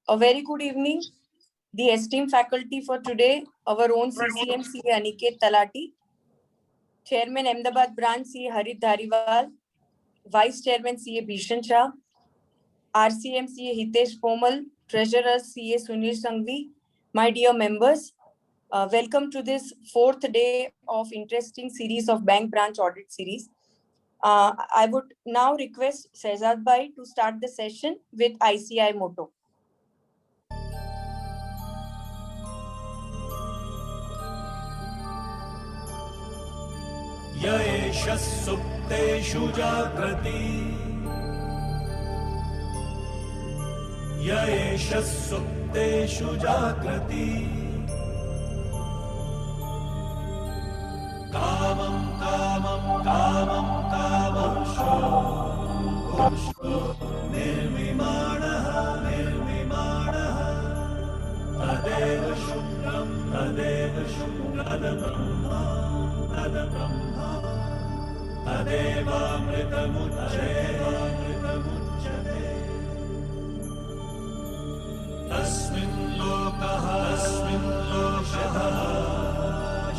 A very good evening, the esteemed faculty for today, our own CCM CA Aniket Talati, Chairman Ahmedabad Branch CA Harit Dhariwal, Vice Chairman CA Bhishan Shah, RCM CA Hitesh Pomal, Treasurer CA Sunil Sanghvi, my dear members, welcome to this fourth day of interesting series of Bank Branch Audit Series. I would now request Shehzad Bhai to start the session with ICI motto. य एष सुप्तेषु जाग्रति य एष सुप्तेषु जाग्रति कामं कामं कामं कामंशो निर्मिमाणः निर्मिमाणः तदेव शुक्रं तदेव शुक्रब्रह्मा तद्ब्रह्मा तदेवामृतमुच्यते तस्मिन् लोकः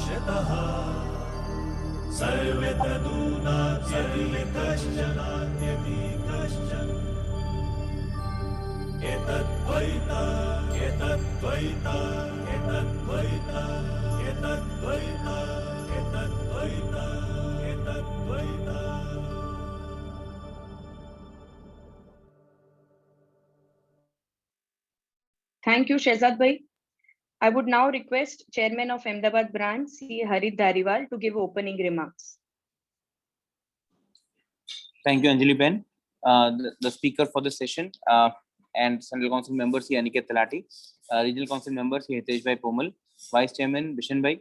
शतः सर्वे तदूनात्यपि कश्चनात्यपि कश्चन एतद्वैता एतद्वैता एतद्वैता एतद्वैता एतद्वैता एतद्वैता. Thank you, Shehzad Bhai. I would now request Chairman of Ahmedabad Branch, C. Harit Dhariwal, to give opening remarks. Thank you, Anjali Ben. The speaker for the session and Central Council member, C. Aniket Talati, Regional Council member, C. Hitesh Bhai Pomal, Vice Chairman, Bhishan Bhai,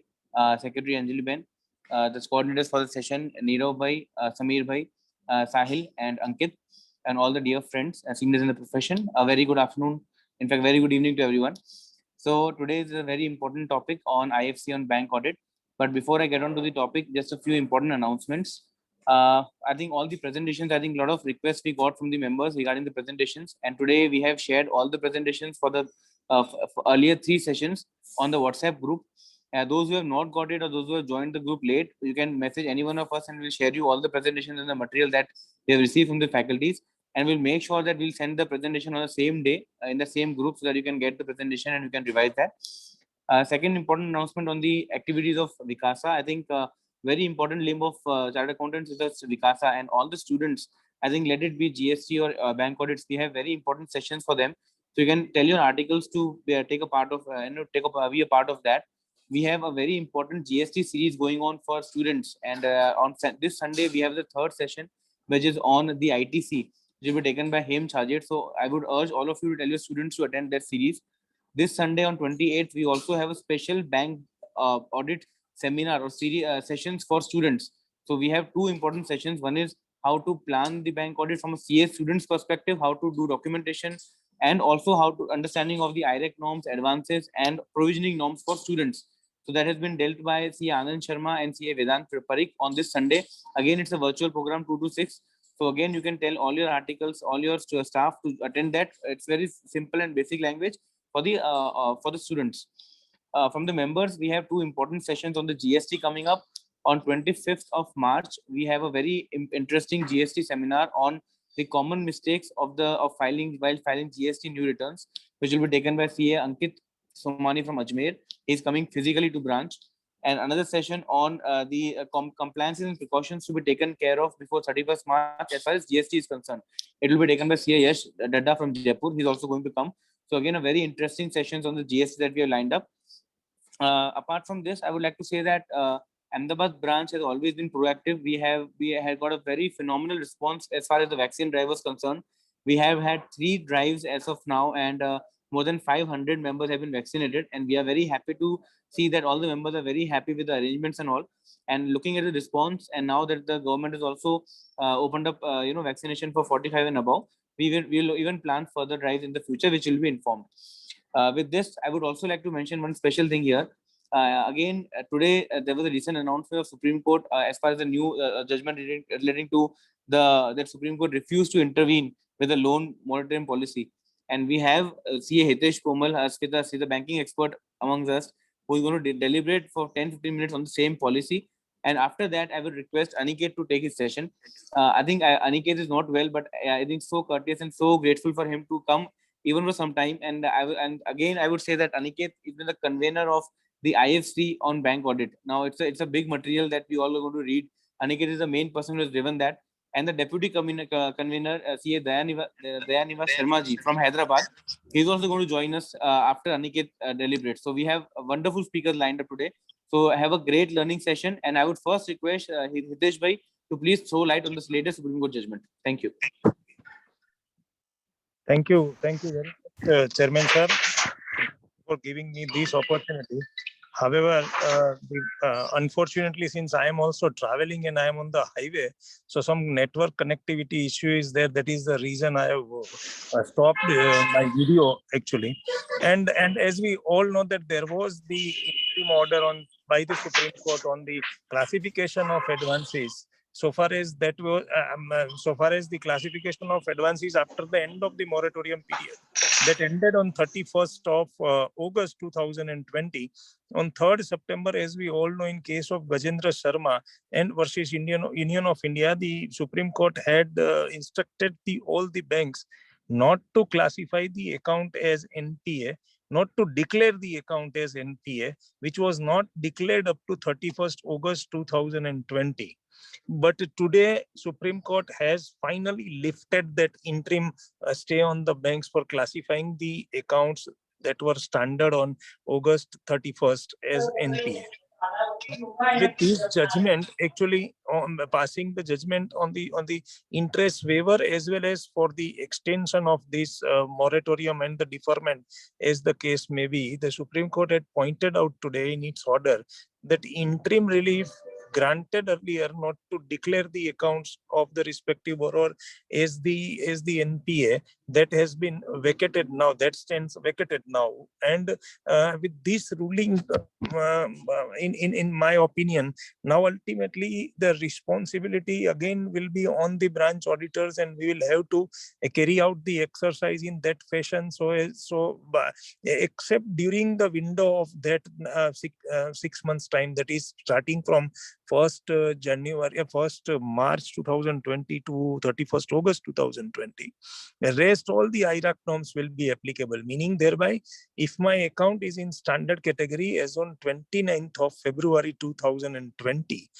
Secretary Anjali Ben, the coordinators for the session, Neerav Bhai, Sameer Bhai, Sahil and Ankit, and all the dear friends and seniors in the profession. A very good afternoon. In fact, very good evening to everyone. So today is a very important topic on IFC on bank audit. But before I get on to the topic, just a few important announcements. I think all the presentations, I think a lot of requests we got from the members regarding the presentations. And today we have shared all the presentations for the for earlier 3 sessions on the WhatsApp group. Those who have not got it or those who have joined the group late, you can message any one of us and we'll share you all the presentations and the material that we have received from the faculties. And we'll make sure that we'll send the presentation on the same day in the same group so that you can get the presentation and you can revise that. Second important announcement on the activities of Vikasa. I think very important limb of chartered accountants is the Vikasa, and all the students, I think let it be GST or bank audits, we have very important sessions for them. So you can tell your articles to take a part of, be a part of that. We have a very important GST series going on for students, and on this Sunday we have the 3rd session, which is on the ITC. Which will be taken by Hem Charjet. So I would urge all of you to tell your students to attend that series. This Sunday on 28th, we also have a special bank audit seminar or series sessions for students. So we have 2 important sessions. One is how to plan the bank audit from a CA student's perspective, how to do documentation, and also how to understanding of the IREC norms, advances, and provisioning norms for students. So that has been dealt by CA Anand Sharma and CA Vedant Parikh on this Sunday. Again, it's a virtual program 2 to 6. So again, you can tell all your articles, all your staff to attend that. It's very simple and basic language for the students. From the members, we have 2 important sessions on the GST coming up. On 25th of March, we have a very interesting GST seminar on the common mistakes of filing while filing GST new returns, which will be taken by CA Ankit Somani from Ajmer. He's coming physically to branch. And another session on the compliances and precautions to be taken care of before 31st March as far as GST is concerned. It will be taken by CA Yash Dadda from Jaipur. He's also going to come. So again, a very interesting sessions on the GST that we have lined up. Apart from this, I would like to say that Ahmedabad branch has always been proactive. We have got a very phenomenal response as far as the vaccine drive was concerned. We have had 3 drives as of now, and more than 500 members have been vaccinated, and we are very happy to see that all the members are very happy with the arrangements and all. And looking at the response, and now that the government has also opened up vaccination for 45 and above, we will even plan further drives in the future, which will be informed. With this, I would also like to mention one special thing here. Today there was a recent announcement of Supreme Court as far as the new judgment relating to that Supreme Court refused to intervene with the loan moratorium policy. and we have CA Hitesh Pomal, she's a banking expert amongst us, who is going to deliberate for 10-15 minutes on the same policy. And after that, I will request Aniket to take his session. I think Aniket is not well, but I think so courteous and so grateful for him to come even for some time. And and again, I would say that Aniket is the convener of the IFC on bank audit. Now it's a big material that we all are going to read. Aniket is the main person who has driven that, and the deputy convener, CA Dayaniva Sharma ji from Hyderabad. He's also going to join us after Aniket deliberates. So we have wonderful speakers lined up today. So have a great learning session, and I would first request Hitesh bhai to please throw light on this latest Supreme Court judgment. Thank you. Thank you very much, Chairman sir, for giving me this opportunity. However, unfortunately, since I am also traveling and I am on the highway, so some network connectivity issue is there. That is the reason I have stopped my video actually. And as we all know that there was the interim order by the Supreme Court on the classification of advances. So far as that was, so far as the classification of advances after the end of the moratorium period that ended on 31st of August 2020. On 3rd September, as we all know, in case of Gajendra Sharma and versus Union of India, the Supreme Court had instructed all the banks not to classify the account as NPA, not to declare the account as NPA, which was not declared up to 31st August 2020. But today, Supreme Court has finally lifted that interim stay on the banks for classifying the accounts that were standard on August 31st as NPA. With this judgment, actually passing the judgment on the interest waiver as well as for the extension of this moratorium and the deferment, as the case may be, the Supreme Court had pointed out today in its order that interim relief granted earlier not to declare the accounts of the respective borrower as the NPA, that has been vacated now, that stands vacated now. And with this ruling, in my opinion, now ultimately the responsibility again will be on the branch auditors, and we will have to carry out the exercise in that fashion. Except during the window of that 6 months time, that is starting from 1st March 2020 to 31st August 2020. The rest, all the IRAC norms will be applicable, meaning thereby, if my account is in standard category as on 29th of February 2020,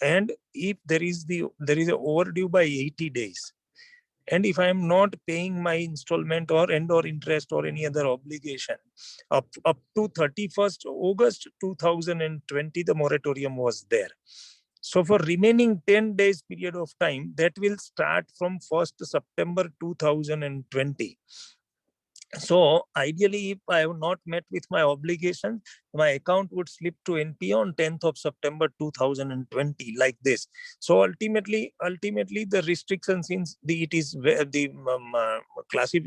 and if there is a overdue by 80 days, and if I am not paying my installment or interest or any other obligation up to 31st August 2020, the moratorium was there. So for remaining 10 days period of time, that will start from 1st September 2020. So ideally, if I have not met with my obligation, my account would slip to NPA on 10th of September 2020, like this. So ultimately, the restriction, since the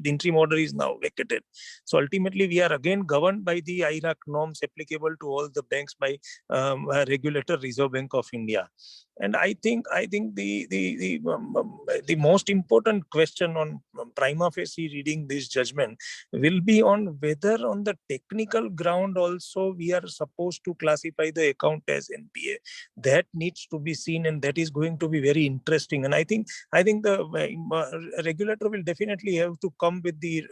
interim order is now vacated. So ultimately, we are again governed by the IRAC norms applicable to all the banks by regulator Reserve Bank of India. And I think the most important question on prima facie reading this judgment will be on whether on the technical ground also we are supposed to classify the account as NPA. That needs to be seen, and that is going to be very interesting. And I think the regulator will definitely have to come with the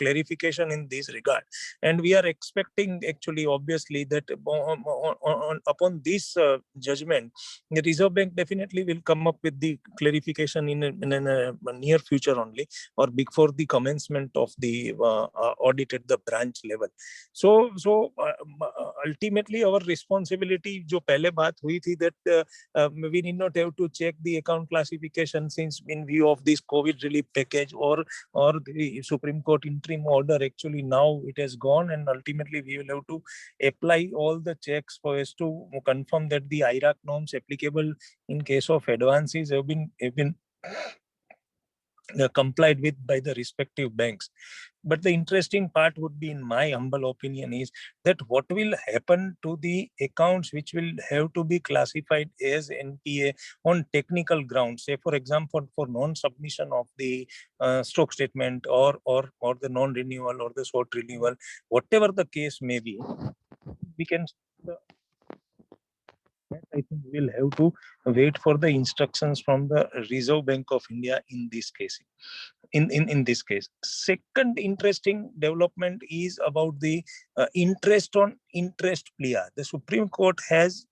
clarification in this regard. And we are expecting, actually, obviously, that upon this judgment, the Reserve Bank definitely will come up with the clarification in a near future only, or before the commencement of the audit at the branch level. So ultimately our responsibility, जो पहले बात हुई थी, that we need not have to check the account classification, since in view of this COVID relief package or the Supreme Court interim order, actually now it has gone, and ultimately we will have to apply all the checks for us to confirm that the IRAC norms applicable in case of advances have been complied with by the respective banks. But the interesting part would be, in my humble opinion, is that what will happen to the accounts which will have to be classified as NPA on technical grounds, say for example for non-submission of the stock statement or the non-renewal or the short renewal, whatever the case may be, we can I think we'll have to wait for the instructions from the Reserve Bank of India in this case. In this case, second interesting development is about the interest on interest plea. The Supreme Court has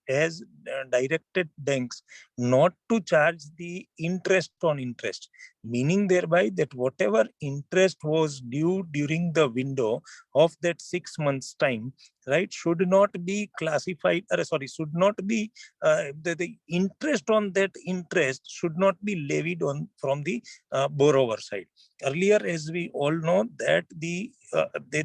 directed banks not to charge the interest on interest, meaning thereby that whatever interest was due during the window of that 6 months time, right, should not be classified, should not be the interest on that interest should not be levied on from the borrower side. Earlier, as we all know, that the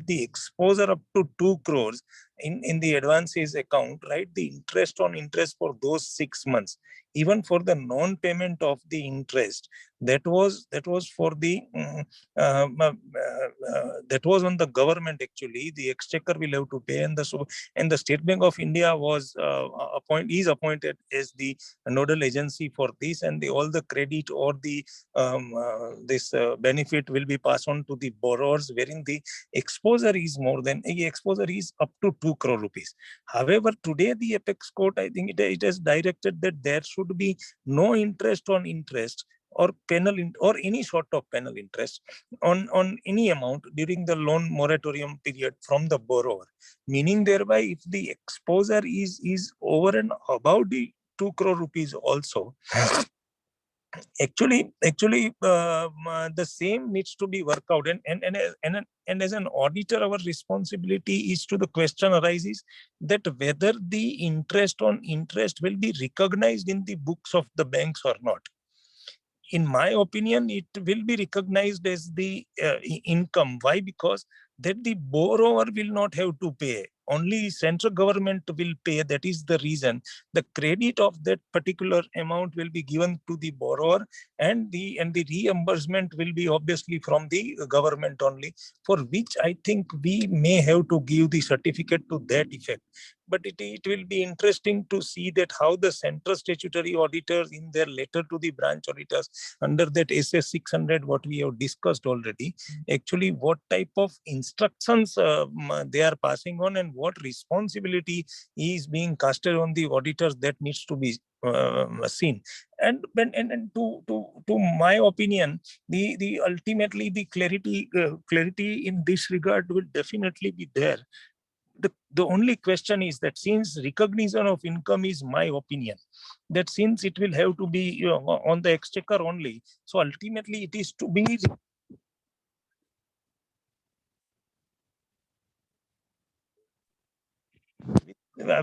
exposure up to 2 crores in the advances account, right, the interest on interest for those 6 months, even for the non-payment of the interest, that was for the that was on the government. Actually, the exchequer will have to pay, and the State Bank of India was appointed as the nodal agency for this, and all the credit or the this benefit will be passed on to the borrowers, wherein the exposure is up to 2 crore rupees. However, today the apex court, I think it has directed that there should be no interest on interest or or any sort of penal interest on any amount during the loan moratorium period from the borrower, meaning thereby if the exposure is over and above the 2 crore rupees also, actually the same needs to be worked out, and as an auditor, our responsibility is to, the question arises that whether the interest on interest will be recognized in the books of the banks or not. In my opinion, it will be recognized as the income. Why? Because that the borrower will not have to pay. Only central government will pay. That is the reason the credit of that particular amount will be given to the borrower, and the reimbursement will be obviously from the government only, for which I think we may have to give the certificate to that effect. But it will be interesting to see that how the central statutory auditors, in their letter to the branch auditors under that SS 600, what we have discussed already, actually what type of instructions they are passing on, and what responsibility is being casted on the auditors, that needs to be seen. And to my opinion, the ultimately the clarity in this regard will definitely be there. The only question is that, since recognition of income is my opinion, that since it will have to be on the exchequer only, so ultimately it is to be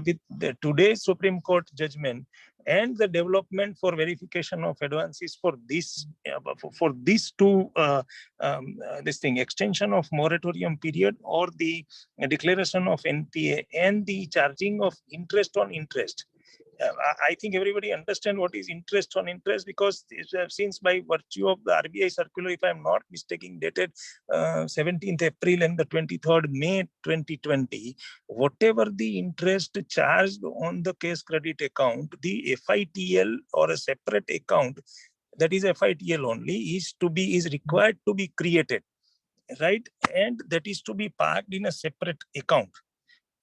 with today's Supreme Court judgment and the development for verification of advances for this extension of moratorium period, or the declaration of NPA, and the charging of interest on interest. I think everybody understand what is interest on interest, because since by virtue of the RBI circular, if I'm not mistaken, dated 17th April and the 23rd May 2020, whatever the interest charged on the case credit account, the FITL or a separate account, that is FITL only, is required to be created, right? And that is to be parked in a separate account.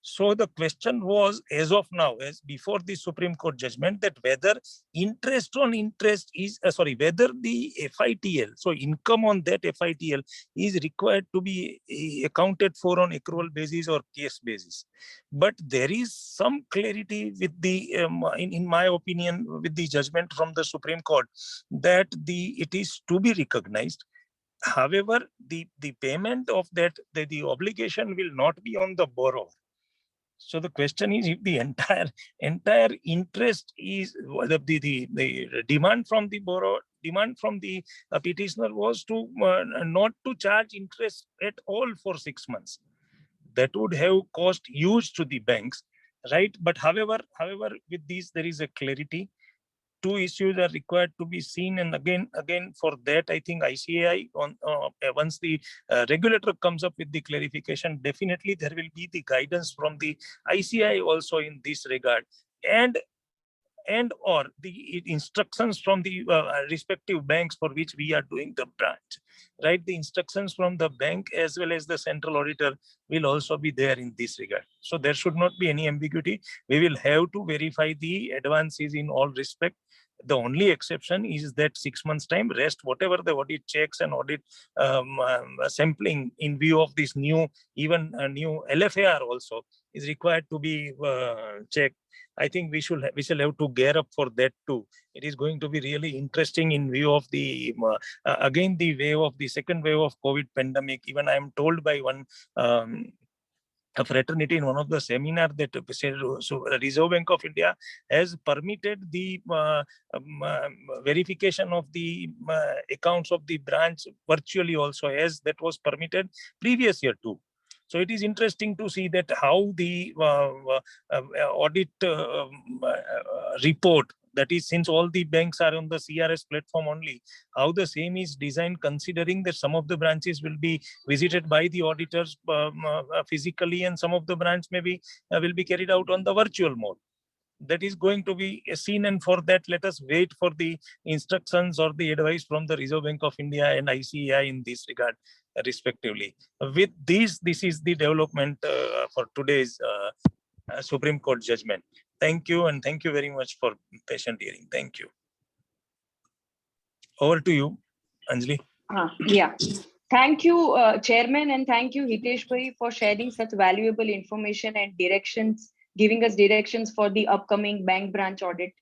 So the question was, as of now, as before the Supreme Court judgment, that whether interest on interest is, whether the FITL, so income on that FITL, is required to be accounted for on accrual basis or case basis. But there is some clarity with the, in my opinion, with the judgment from the Supreme Court, that it is to be recognized. However, the payment of that, the obligation will not be on the borrower. So the question is, if the entire interest is the demand from the borrower, demand from the petitioner was to not to charge interest at all for 6 months, that would have cost huge to the banks, right? But however, with this there is a clarity two issues are required to be seen, and again for that, I think ICAI once the regulator comes up with the clarification, definitely there will be the guidance from the ICAI also in this regard, and or the instructions from the respective banks for which we are doing the branch, right? The instructions from the bank as well as the central auditor will also be there in this regard. So there should not be any ambiguity. We will have to verify the advances in all respect. The only exception is that 6 months time, rest whatever the audit checks and audit sampling in view of this new, even new LFAR also is required to be checked. I think we shall have to gear up for that too. It is going to be really interesting in view of the again the wave of the second wave of COVID pandemic. Even I am told by one a fraternity in one of the seminar that Reserve Bank of India has permitted the verification of the accounts of the branch virtually also, as that was permitted previous year too. So it is interesting to see that how the audit report, that is, since all the banks are on the CRS platform only, how the same is designed, considering that some of the branches will be visited by the auditors physically, and some of the branches maybe will be carried out on the virtual mode. That is going to be seen, and for that, let us wait for the instructions or the advice from the Reserve Bank of India and ICAI in this regard, respectively. With this is the development for today's Supreme Court judgment. Thank you, and thank you very much for patient hearing. Thank you. Over to you, Anjali. Yeah. Thank you, Chairman, and thank you, Hitesh Bhai, for sharing such valuable information and directions, giving us directions for the upcoming bank branch audit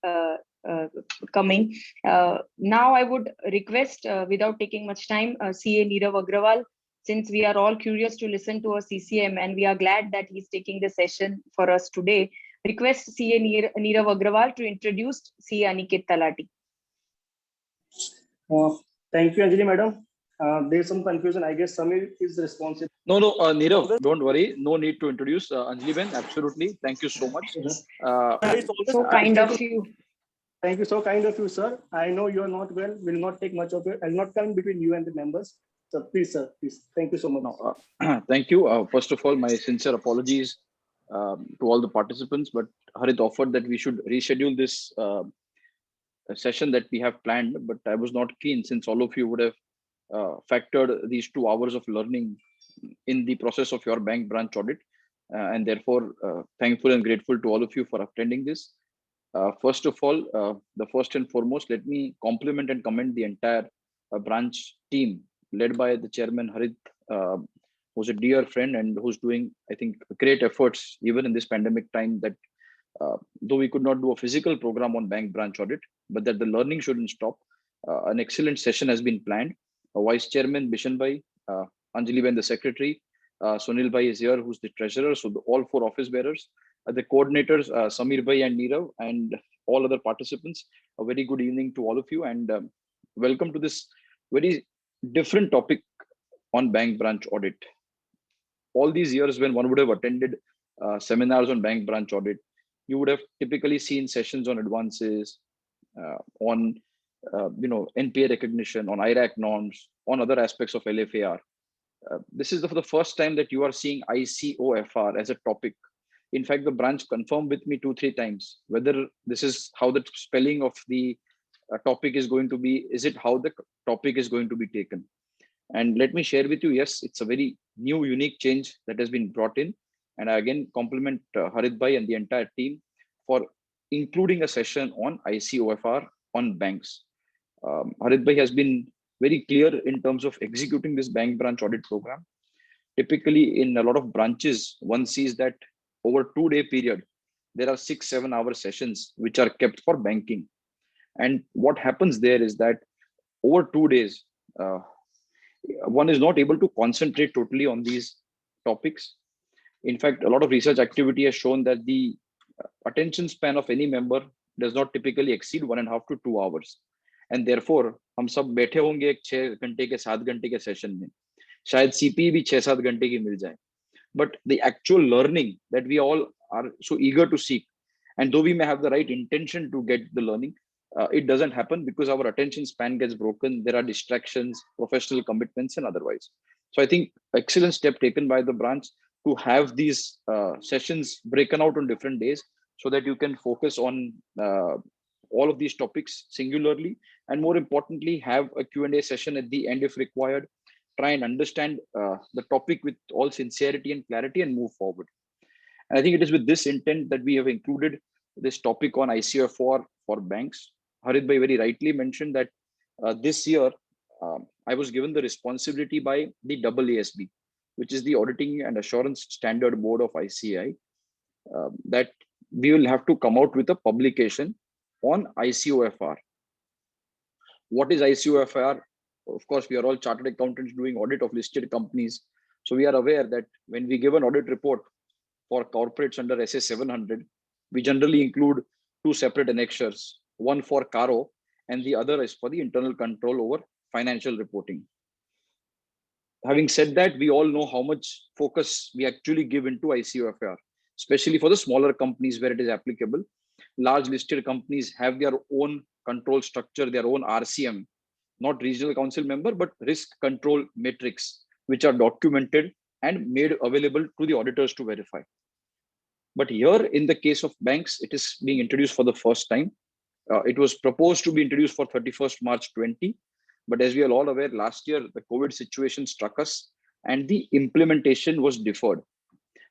coming. Now, I would request, without taking much time, CA Nirav Agrawal, since we are all curious to listen to a CCM, and we are glad that he's taking the session for us today, request CA Nirav Agrawal to introduce CA Aniket Talati. Thank you, Anjali madam. There's some confusion. I guess Samir is responsible. No, Nirav, don't worry. No need to introduce Anjali Ben. Absolutely. Thank you so much. So kind of you. Thank you. So kind of you, sir. I know you are not well. Will not take much of it. I'll not come between you and the members. So please, sir, please. Thank you so much. No, thank you. First of all, my sincere apologies to all the participants, but Harit offered that we should reschedule this session that we have planned, but I was not keen, since all of you would have factored these 2 hours of learning in the process of your bank branch audit, and therefore thankful and grateful to all of you for attending this. First of all, the first and foremost, let me compliment and commend the entire branch team led by the chairman Harit, who's a dear friend and who's doing, I think, great efforts even in this pandemic time, that though we could not do a physical program on bank branch audit, but that the learning shouldn't stop. An excellent session has been planned. Vice Chairman Bishan Bhai, Anjali Ben, the Secretary, Sunil Bhai is here, who's the Treasurer, so all 4 office bearers, the coordinators, Samir Bhai and Nirav, and all other participants. A very good evening to all of you, and welcome to this very different topic on bank branch audit. All these years when one would have attended seminars on bank branch audit, you would have typically seen sessions on advances, on NPA recognition, on IRAC norms, on other aspects of LFAR. This is for the first time that you are seeing ICOFR as a topic. In fact, the branch confirmed with me 2-3 times whether this is how the spelling of the topic is going to be. Is it how the topic is going to be taken? And let me share with you, yes, it's a very new, unique change that has been brought in. And I again compliment Harit Bhai and the entire team for including a session on ICOFR on banks. Harit Bhai has been very clear in terms of executing this bank branch audit program. Typically, in a lot of branches, one sees that over 2-day period, there are 6-7 hour sessions which are kept for banking. And what happens there is that over 2 days, one is not able to concentrate totally on these topics. In fact, a lot of research activity has shown that the attention span of any member does not typically exceed 1.5 to 2 hours. And therefore, हम सब बैठे होंगे एक 6 घंटे के 7 घंटे के session में, शायद CPE भी 6-7 घंटे की मिल जाए. But the actual learning that we all are so eager to seek, and though we may have the right intention to get the learning, it doesn't happen because our attention span gets broken. There are distractions, professional commitments, and otherwise. So I think excellent step taken by the branch to have these sessions broken out on different days so that you can focus on all of these topics singularly, and more importantly, have a Q&A session at the end if required. Try and understand the topic with all sincerity and clarity and move forward. And I think it is with this intent that we have included this topic on ICOFR for banks. Harit Bhai very rightly mentioned that this year I was given the responsibility by the AASB, which is the Auditing and Assurance Standard Board of ICAI, that we will have to come out with a publication on ICOFR. What is ICOFR? Of course, we are all chartered accountants doing audit of listed companies. So we are aware that when we give an audit report for corporates under SA 700, we generally include two separate annexures, one for CARO and the other is for the internal control over financial reporting. Having said that, we all know how much focus we actually give into ICOFR, especially for the smaller companies where it is applicable. Large listed companies have their own control structure, their own RCM, not regional council member, but risk control metrics, which are documented and made available to the auditors to verify. But here in the case of banks, it is being introduced for the first time. It was proposed to be introduced for 31st March 20. But as we are all aware, last year, the COVID situation struck us and the implementation was deferred.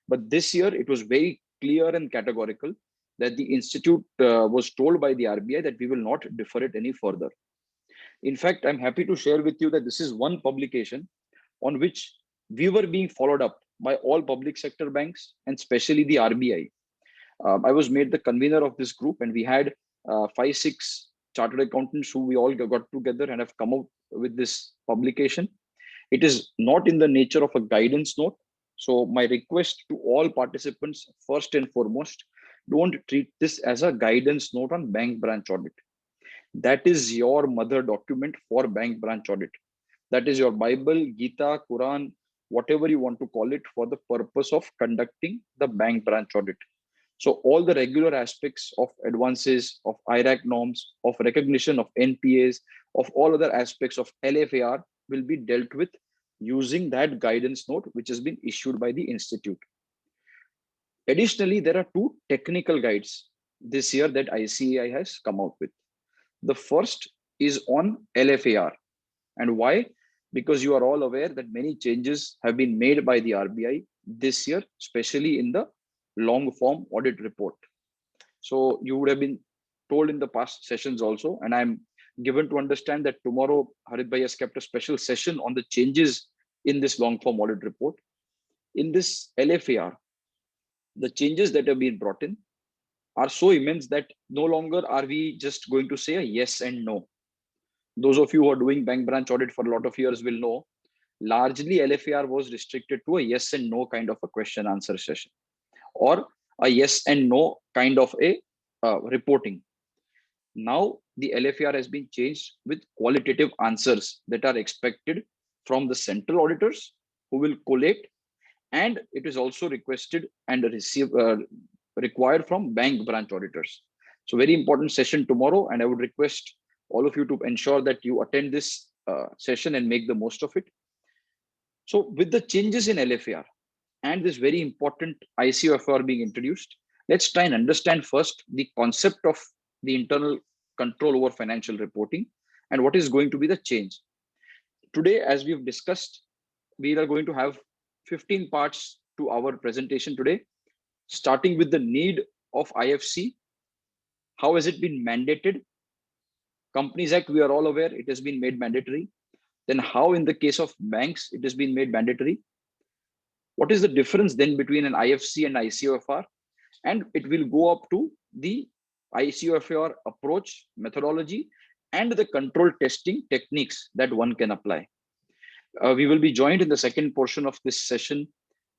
But this year, it was very clear and categorical that the institute was told by the RBI that we will not defer it any further. In fact, I'm happy to share with you that this is one publication on which we were being followed up by all public sector banks and especially the RBI. I was made the convener of this group and we had 5-6 chartered accountants who we all got together and have come out with this publication. It is not in the nature of a guidance note. So my request to all participants, first and foremost, don't treat this as a guidance note on bank branch audit. That is your mother document for bank branch audit. That is your Bible, Gita, Quran, whatever you want to call it, for the purpose of conducting the bank branch audit. So all the regular aspects of advances, of IRAC norms, of recognition of NPAs, of all other aspects of LFAR will be dealt with using that guidance note, which has been issued by the institute. Additionally, there are two technical guides this year that ICAI has come out with. The first is on LFAR. And why? Because you are all aware that many changes have been made by the RBI this year, especially in the long form audit report. So you would have been told in the past sessions also, and I'm given to understand that tomorrow Harit Bhai has kept a special session on the changes in this long form audit report. In this LFAR, the changes that have been brought in are so immense that no longer are we just going to say a yes and no. Those of you who are doing bank branch audit for a lot of years will know, largely LFAR was restricted to a yes and no kind of a question answer session, or a yes and no kind of a reporting. Now the LFAR has been changed with qualitative answers that are expected from the central auditors who will collate, and it is also requested and required from bank branch auditors. So very important session tomorrow, and I would request all of you to ensure that you attend this session and make the most of it. So with the changes in LFAR and this very important ICOFR being introduced, let's try and understand first the concept of the internal control over financial reporting and what is going to be the change. Today, as we've discussed, we are going to have 15 parts to our presentation today, starting with the need of IFC. How has it been mandated? Companies Act, we are all aware, it has been made mandatory. Then how in the case of banks, it has been made mandatory. What is the difference then between an IFC and ICOFR? And it will go up to the ICOFR approach, methodology, and the control testing techniques that one can apply. We will be joined in the second portion of this session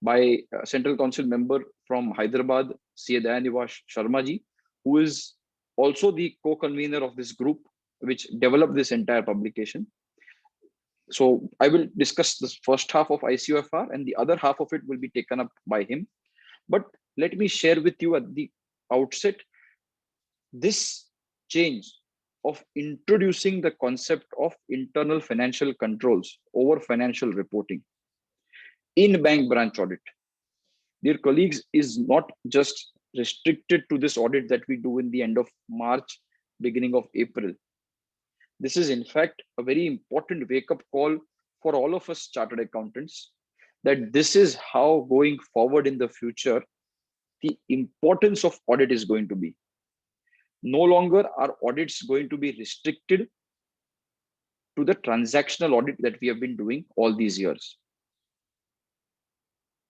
by Central Council member from Hyderabad, C.A. Dayanivas Sharma ji, who is also the co-convener of this group, which developed this entire publication. So I will discuss the first half of ICOFR and the other half of it will be taken up by him. But let me share with you at the outset, this change of introducing the concept of internal financial controls over financial reporting in bank branch audit. Dear colleagues, is not just restricted to this audit that we do in the end of March, beginning of April. This is in fact a very important wake-up call for all of us chartered accountants, that this is how going forward in the future, the importance of audit is going to be. No longer are audits going to be restricted to the transactional audit that we have been doing all these years.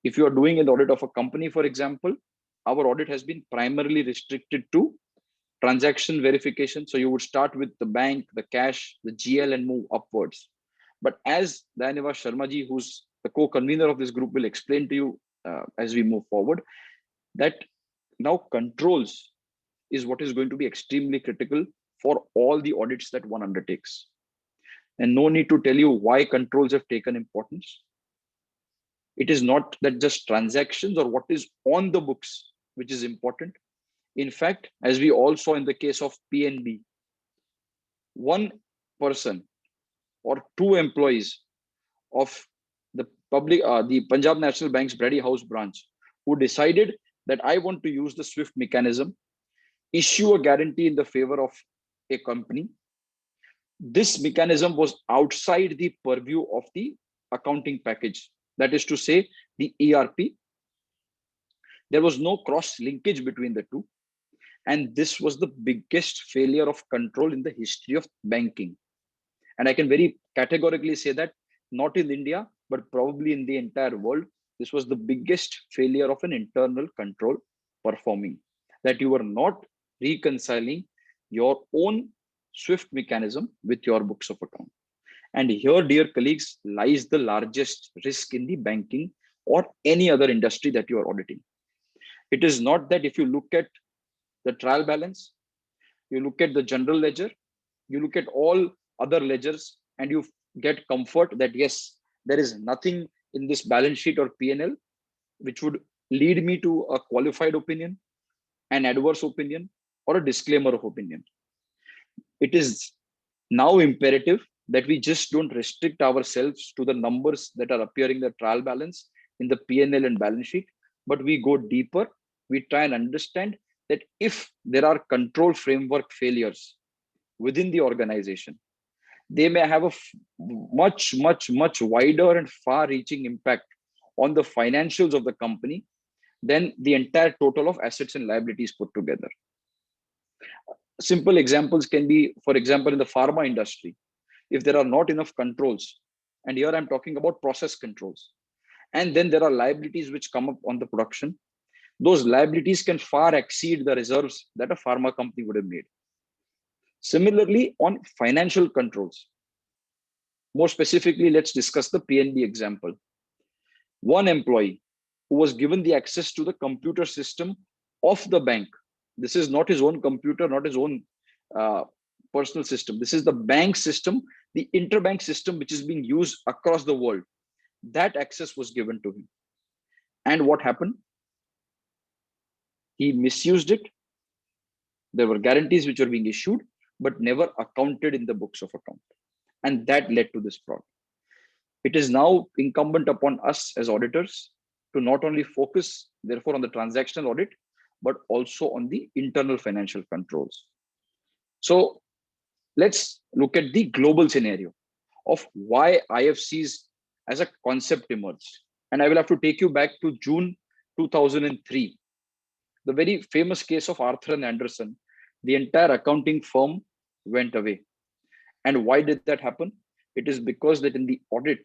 If you are doing an audit of a company, for example, our audit has been primarily restricted to transaction verification. So you would start with the bank, the cash, the GL, and move upwards. But as Dayaneva Sharma ji, who's the co-convener of this group, will explain to you as we move forward, that now controls is what is going to be extremely critical for all the audits that one undertakes. And no need to tell you why controls have taken importance. It is not that just transactions or what is on the books which is important. In fact, as we all saw in the case of PNB, one person or two employees of the Punjab National Bank's Brady House branch who decided that I want to use the SWIFT mechanism, issue a guarantee in the favor of a company. This mechanism was outside the purview of the accounting package. That is to say, the ERP. There was no cross linkage between the two. And this was the biggest failure of control in the history of banking. And I can very categorically say that not in India, but probably in the entire world, this was the biggest failure of an internal control performing, that you were not reconciling your own SWIFT mechanism with your books of account. And here, dear colleagues, lies the largest risk in the banking or any other industry that you are auditing. It is not that if you look at the trial balance, you look at the general ledger, you look at all other ledgers, and you get comfort that yes, there is nothing in this balance sheet or P&L which would lead me to a qualified opinion, an adverse opinion, or a disclaimer of opinion. It is now imperative that we just don't restrict ourselves to the numbers that are appearing in the trial balance, in the P&L and balance sheet, but we go deeper. We try and understand that if there are control framework failures within the organization, they may have a much wider and far-reaching impact on the financials of the company than the entire total of assets and liabilities put together. Simple examples can be, for example, in the pharma industry, if there are not enough controls, and here I'm talking about process controls, and then there are liabilities which come up on the production, those liabilities can far exceed the reserves that a pharma company would have made. Similarly, on financial controls, more specifically, let's discuss the PNB example. One employee who was given the access to the computer system of the bank. This is not his own computer, not his own personal system. This is the bank system, the interbank system, which is being used across the world. That access was given to him. And what happened? He misused it. There were guarantees which were being issued, but never accounted in the books of account. And that led to this fraud. It is now incumbent upon us as auditors to not only focus, therefore, on the transactional audit, but also on the internal financial controls. So let's look at the global scenario of why IFCs as a concept emerged. And I will have to take you back to June 2003. The very famous case of Arthur and Anderson. The entire accounting firm went away. And why did that happen? It is because that in the audit,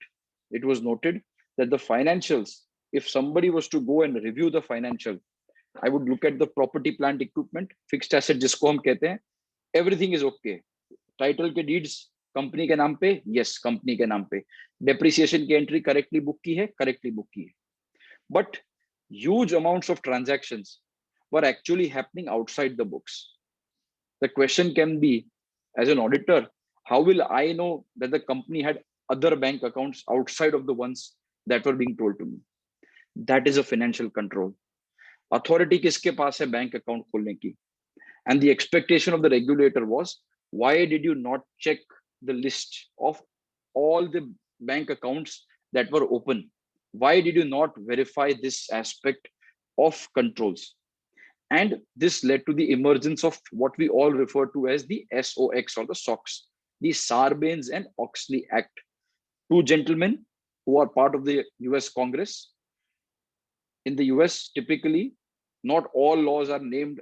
it was noted that the financials, if somebody was to go and review the financial, I would look at the property, plant, equipment, fixed asset, jisko hum kehte hain, everything is okay. Title ke deeds, company ke naam pe, yes, company ke naam pe. Depreciation ki entry correctly book ki hai, correctly book ki hai. But huge amounts of transactions were actually happening outside the books. The question can be, as an auditor, how will I know that the company had other bank accounts outside of the ones that were being told to me? That is a financial control. Authority kiske paas hai bank account kholne ki? And the expectation of the regulator was why did you not check the list of all the bank accounts that were open? Why did you not verify this aspect of controls? And this led to the emergence of what we all refer to as the SOX or the SOX, the Sarbanes and Oxley Act. Two gentlemen who are part of the US Congress. In the US, typically, not all laws are named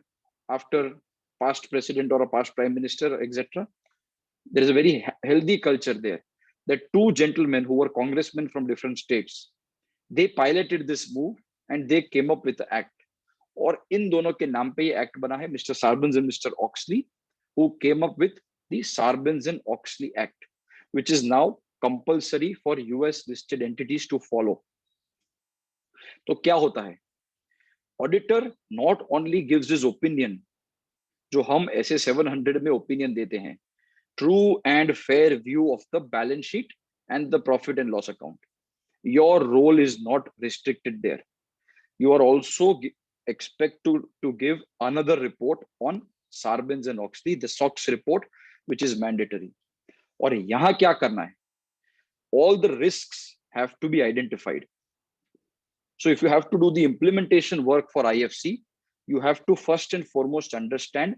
after past president or a past prime minister, etc. There is a very healthy culture there that two gentlemen who were congressmen from different states, they piloted this move and they came up with the act. और इन दोनों के नाम पे ये act बना है, mister Sarbanes and mister Oxley, who came up with the Sarbanes and Oxley Act, which is now compulsory for US listed entities to follow. तो क्या होता है? Auditor not only gives his opinion, जो हम ऐसे 700 में opinion देते हैं, true and fair view of the balance sheet and the profit and loss account. Your role is not restricted there. You are also expect to give another report on Sarbanes and Oxley, the SOX report, which is mandatory. और यहाँ क्या करना है? All the risks have to be identified. So if you have to do the implementation work for IFC, you have to first and foremost understand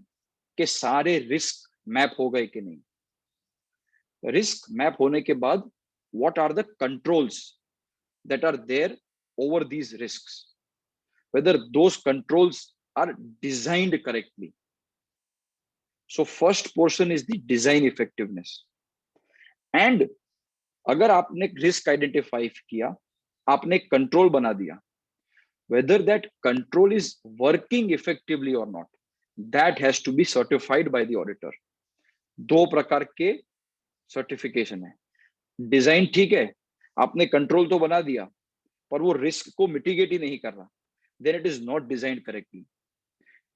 कि सारे risk map हो गए कि नहीं. Risk map होने के बाद, what are the controls that are there over these risks? Whether those controls are designed correctly. So first portion is the design effectiveness. And अगर आपने risk identify किया, आपने control बना दिया, whether that control is working effectively or not, that has to be certified by the auditor. दो प्रकार के certification है. Design ठीक है, आपने control तो बना दिया, पर वो risk को mitigate ही नहीं कर रहा, then it is not designed correctly.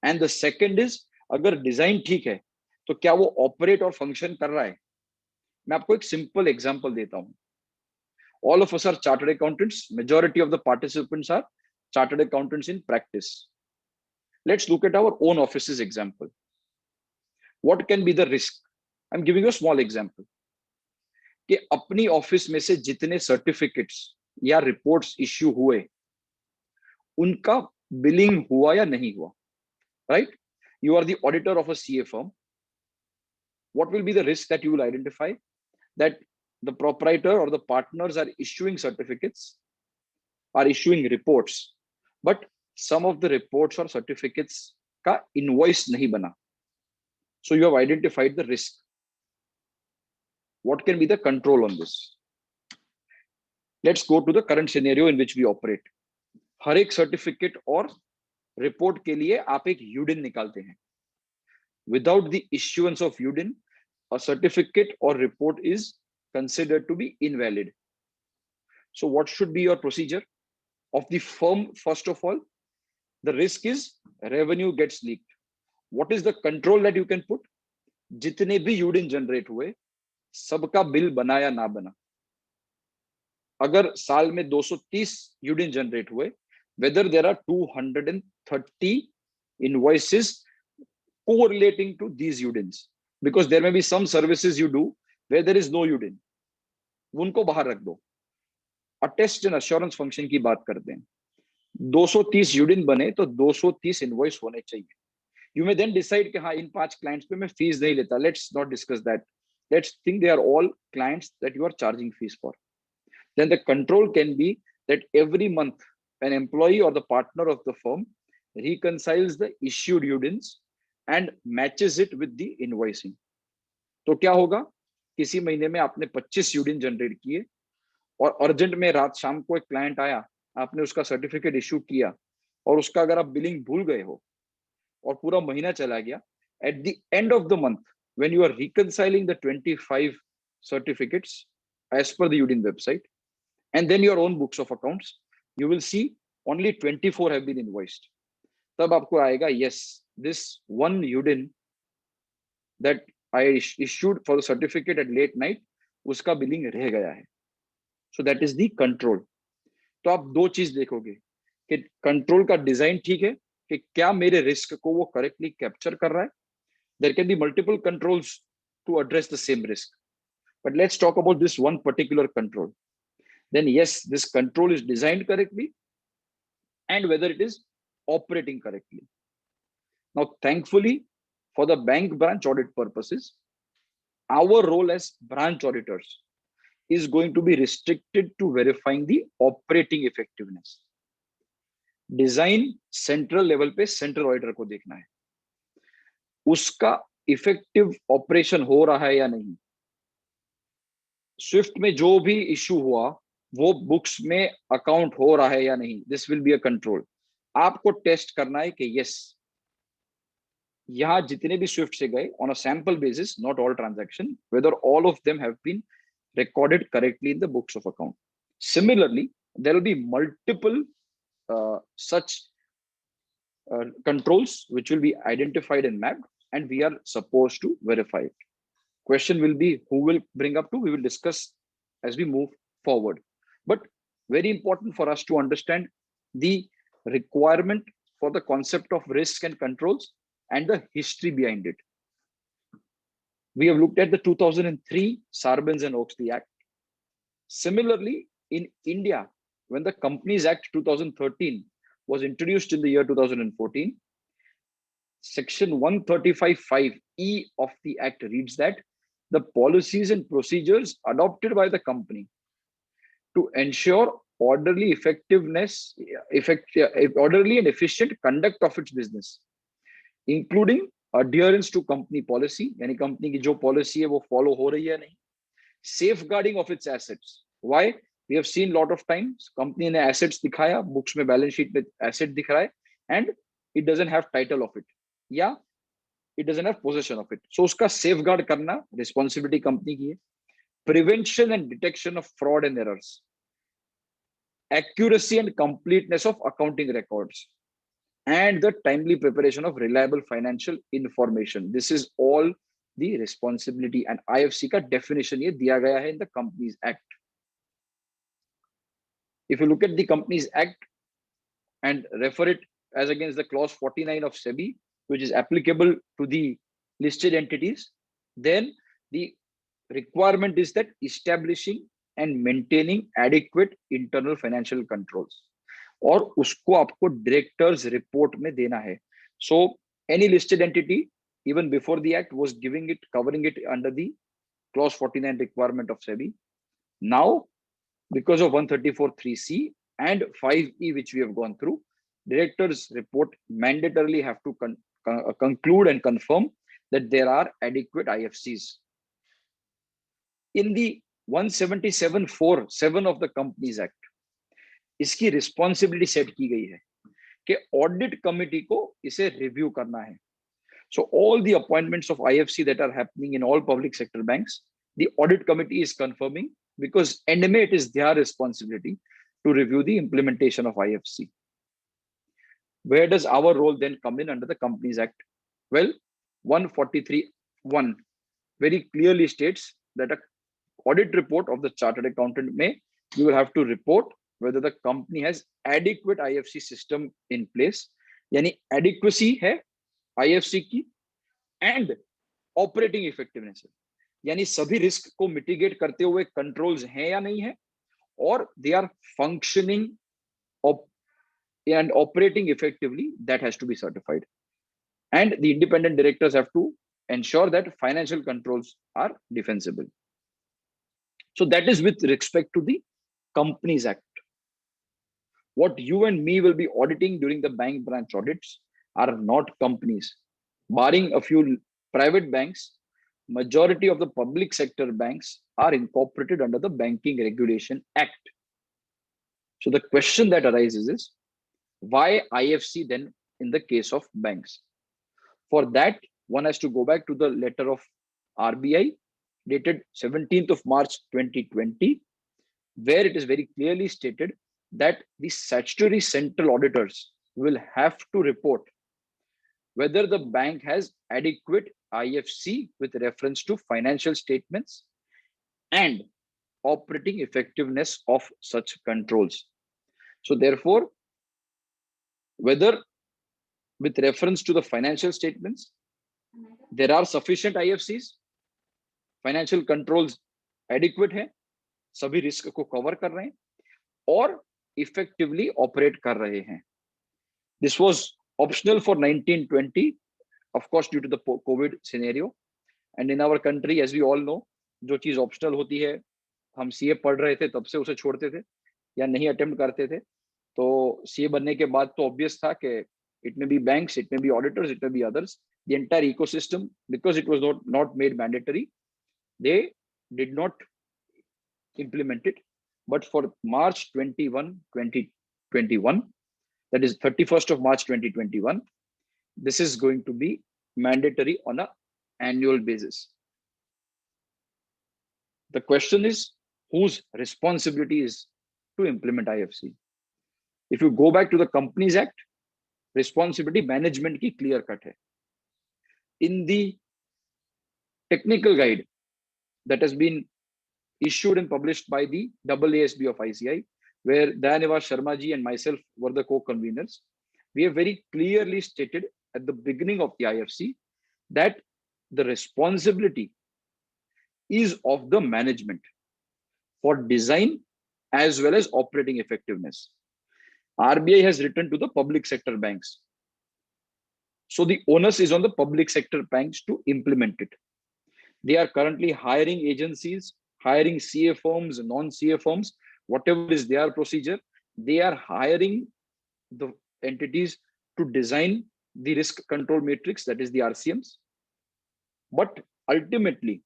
And the second is, अगर design ठीक है, तो क्या वो operate और function कर रहा है? मैं आपको एक simple example देता हूँ. All of us are chartered accountants. Majority of the participants are chartered accountants in practice. Let's look at our own office's example. What can be the risk? I'm giving you a small example. कि अपनी office में से जितने certificates या reports issue हुए, उनका billing हुआ या नहीं हुआ, right? You are the auditor of a CA firm. What will be the risk that you will identify? That the proprietor or the partners are issuing certificates, are issuing reports, but some of the reports or certificates का invoice नहीं बना. So you have identified the risk. What can be the control on this? Let's go to the current scenario in which we operate. हर एक certificate और report के लिए आप एक UDIN निकालते हैं. Without the issuance of UDIN, a certificate or report is considered to be invalid. So what should be your procedure of the firm? First of all, the risk is revenue gets leaked. What is the control that you can put? जितने भी UDIN generate हुए, सबका bill बना या ना बना. अगर साल में 230 UDIN generate हुए, whether there are 230 invoices correlating to these UDINs, because there may be some services you do where there is no UDIN, उनको बाहर रख दो. अटेस्ट एंड अश्योरेंस फंक्शन की बात करते हैं. 230 UDIN बने तो 230 इनवॉइस होने चाहिए. You may then decide कि हाँ इन 5 clients पे मैं fees नहीं लेता. Let's not discuss that. Let's think they are all clients that you are charging fees for. Then the control can be that every month an employee or the partner of the firm reconciles the issued UDINs and matches it with the invoicing. तो क्या होगा? किसी महीने में आपने 25 UDIN generate किए और urgent में रात शाम को एक क्लाइंट आया, आपने उसका सर्टिफिकेट इशू किया और उसका अगर आप बिलिंग भूल गए हो और पूरा महीना चला गया, at the end of the month when you are reconciling the 25 certificates as per the UDIN website and then your own books of accounts, you will see only 24 have been invoiced. तब आपको आएगा, yes, this one UDIN that I issued for the certificate at late night, उसका billing रह गया है. So that is the control. तो आप दो चीज देखोगे कि कंट्रोल का डिजाइन ठीक है कि क्या मेरे रिस्क को वो करेक्टली कैप्चर कर रहा है. There can be multiple controls to address the same risk. But let's talk about this one particular control. Then yes, this control is designed correctly and whether it is operating correctly. Now, thankfully, for the bank branch audit purposes, our role as branch auditors is going to be restricted to verifying the operating effectiveness. Design central level पे central auditor को देखना है, उसका effective operation हो रहा है या नहीं. स्विफ्ट में जो भी इश्यू हुआ वो बुक्स में अकाउंट हो रहा है या नहीं. This will be a control. आपको टेस्ट करना है कि यस, यहाँ जितने भी स्विफ्ट से गए on a sample basis, not all transaction, whether all of them have been recorded correctly in the books of account. Similarly, there will be multiple such controls which will be identified and mapped, and we are supposed to verify it. Question will be who will bring up to, we will discuss as we move forward. But very important for us to understand the requirement for the concept of risk and controls and the history behind it. We have looked at the 2003 Sarbanes-Oxley Act. Similarly, in India, when the Companies Act 2013 was introduced in the year 2014, Section 135(5)(e) of the Act reads that the policies and procedures adopted by the company to ensure orderly orderly and efficient conduct of its business, including adherence to company policy, यानी company की जो policy है वो follow हो रही है नहीं, safeguarding of its assets. Why? We have seen lot of times company ने assets दिखाया, बुक्स में बैलेंस शीट में asset दिख रहा है, and it doesn't have title of it, या it doesn't have possession of it. So उसका safeguard करना responsibility कंपनी की है. Prevention and detection of fraud and errors, accuracy and completeness of accounting records, and the timely preparation of reliable financial information. This is all the responsibility, and IFC का definition ये दिया गया है in the Companies Act. If you look at the Companies Act and refer it as against the clause 49 of SEBI, which is applicable to the listed entities, then the requirement is that establishing and maintaining adequate internal financial controls. और उसको आपको directors report में देना है. So any listed entity, even before the act, was covering it under the clause 49 requirement of SEBI. Now, because of 134(3)(c) and 5(e), which we have gone through, directors report mandatorily have to conclude and confirm that there are adequate IFCs. In the 177(4)(7) of the Companies Act, इसकी responsibility set की गई है कि audit committee को इसे review करना है. So all the appointments of IFC that are happening in all public sector banks, the audit committee is confirming, because and में it is their responsibility to review the implementation of IFC. Where does our role then come in under the Companies Act? Well, 143(1) very clearly states that a audit report of the chartered accountant may, you will have to report whether the company has adequate IFC system in place, यानी adequacy है IFC की, and operating effectiveness है, यानी सभी risk को mitigate करते हुए controls हैं या नहीं है, और they are functioning and operating effectively, that has to be certified. And the independent directors have to ensure that financial controls are defensible. So that is with respect to the Companies Act. What you and me will be auditing during the bank branch audits are not companies. Barring a few private banks, majority of the public sector banks are incorporated under the Banking Regulation Act. So the question that arises is, why IFC then in the case of banks? For that, one has to go back to the letter of RBI dated 17th of March 2020, where it is very clearly stated that the statutory central auditors will have to report whether the bank has adequate IFC with reference to financial statements and operating effectiveness of such controls. So therefore, whether with reference to the financial statements, there are sufficient IFCs, financial controls adequate है, सभी risk को cover कर रहे हैं और effectively operate कर रहे हैं. This was optional for 1920, of course, due to the COVID scenario. And in our country, as we all know, जो चीज ऑप्शनल होती है, हम सीए पढ़ रहे थे तब से उसे छोड़ते थे या नहीं अटेम्प्ट करते थे. तो सीए बनने के बाद तो ऑब्वियस था कि it may be banks, it may be auditors, it may be others, the entire ecosystem, because it was not made mandatory, they did not implement it. But for March 2021, that is 31st of March 2021, this is going to be mandatory on an annual basis. The question is, whose responsibility is to implement IFC? If you go back to the Companies Act, responsibility management ki clear cut hai. In the technical guide that has been issued and published by the AASB of ICI, where Dayanivas Sharma ji and myself were the co-conveners, we have very clearly stated at the beginning of the IFC that the responsibility is of the management for design as well as operating effectiveness. RBI has written to the public sector banks. So the onus is on the public sector banks to implement it. They are currently hiring agencies, hiring CA firms, non-CA firms, whatever is their procedure, they are hiring the entities to design the risk control matrix, that is the RCMs. But ultimately,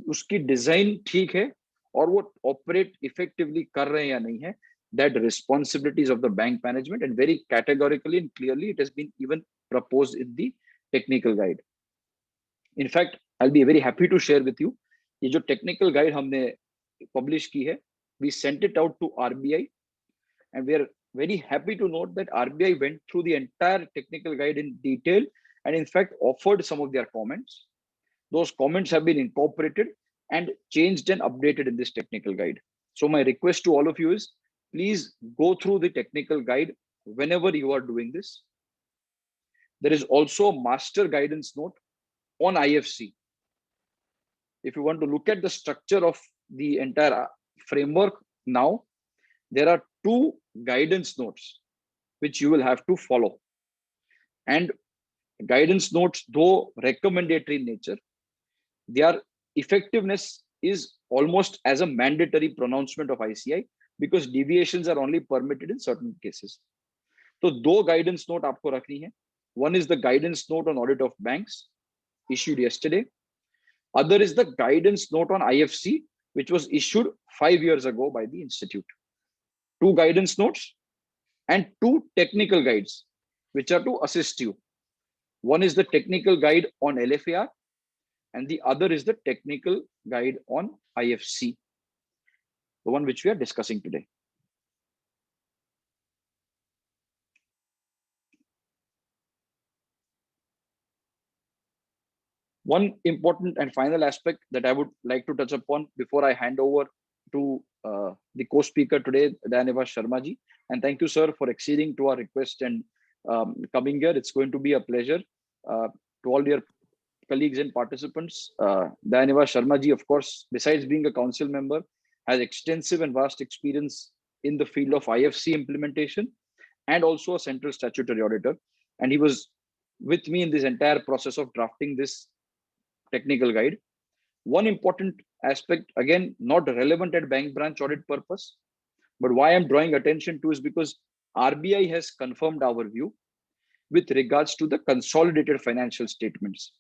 उसकी design ठीक है और वो operate effectively कर रहे हैं या नहीं है, that responsibilities of the bank management, and very categorically and clearly it has been even proposed in the technical guide. In fact, I'll be very happy to share with you, ये जो technical guide हमने publish की है, we sent it out to RBI, and we are very happy to note that RBI went through the entire technical guide in detail and in fact offered some of their comments. Those comments have been incorporated and changed and updated in this technical guide. So my request to all of you is, please go through the technical guide whenever you are doing this. There is also a master guidance note on IFC. If you want to look at the structure of the entire framework now, there are 2 guidance notes which you will have to follow. And guidance notes, though recommendatory in nature, their effectiveness is almost as a mandatory pronouncement of ICI, because deviations are only permitted in certain cases. So 2 guidance note आपको रखनी है. One is the guidance note on audit of banks issued yesterday. Other is the guidance note on IFC, which was issued 5 years ago by the institute. 2 guidance notes and 2 technical guides, which are to assist you. One is the technical guide on LFAR, and the other is the technical guide on IFC, the one which we are discussing today. One important and final aspect that I would like to touch upon before I hand over to the co-speaker today, Dayanivas Sharma ji. And thank you, sir, for acceding to our request and coming here. It's going to be a pleasure. To all your colleagues and participants, Dayanivas Sharma ji, of course, besides being a council member, has extensive and vast experience in the field of IFC implementation and also a central statutory auditor. And he was with me in this entire process of drafting this technical guide. One important aspect, again, not relevant at bank branch audit purpose, but why I'm drawing attention to is because RBI has confirmed our view with regards to the consolidated financial statements.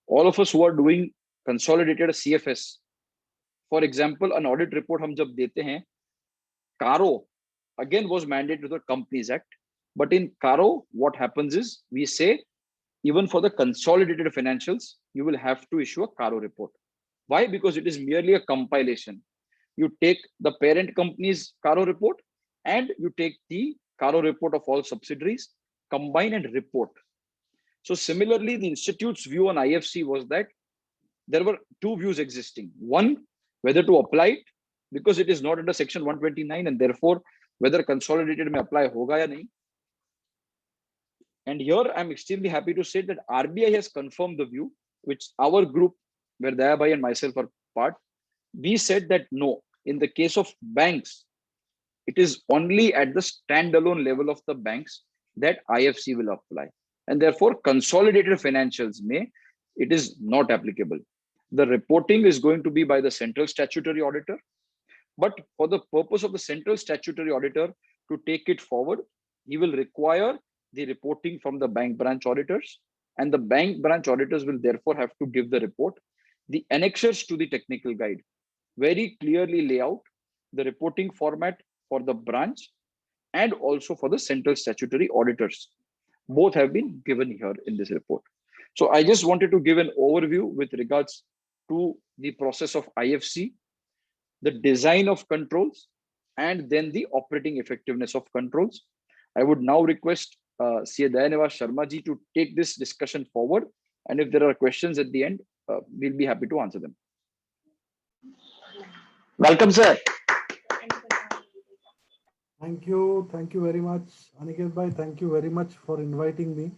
All of us who are doing consolidated CFS, for example, an audit report हम जब देते हैं, CARO again was mandated to the Companies Act, but in CARO, what happens is we say, even for the consolidated financials, you will have to issue a CARO report. Why? Because it is merely a compilation. You take the parent company's CARO report and you take the CARO report of all subsidiaries, combine and report. So similarly, the institute's view on IFC was that there were 2 views existing. One, whether to apply it, because it is not under section 129, and therefore whether consolidated may apply hoga ya nahi. And here I'm extremely happy to say that RBI has confirmed the view which our group, where Dayabai and myself are part, we said that no, in the case of banks, it is only at the standalone level of the banks that IFC will apply. And therefore, consolidated financials it is not applicable. The reporting is going to be by the central statutory auditor. But for the purpose of the central statutory auditor to take it forward, he will require the reporting from the bank branch auditors. And the bank branch auditors will therefore have to give the report. The annexures to the technical guide very clearly lay out the reporting format for the branch and also for the central statutory auditors. Both have been given here in this report. So I just wanted to give an overview with regards to the process of IFC, the design of controls, and then the operating effectiveness of controls. I would now request CA Dayanivas Sharma ji to take this discussion forward. And if there are questions at the end, we'll be happy to answer them. Welcome, sir. Thank you very much, Aniket bhai. Thank you very much for inviting me.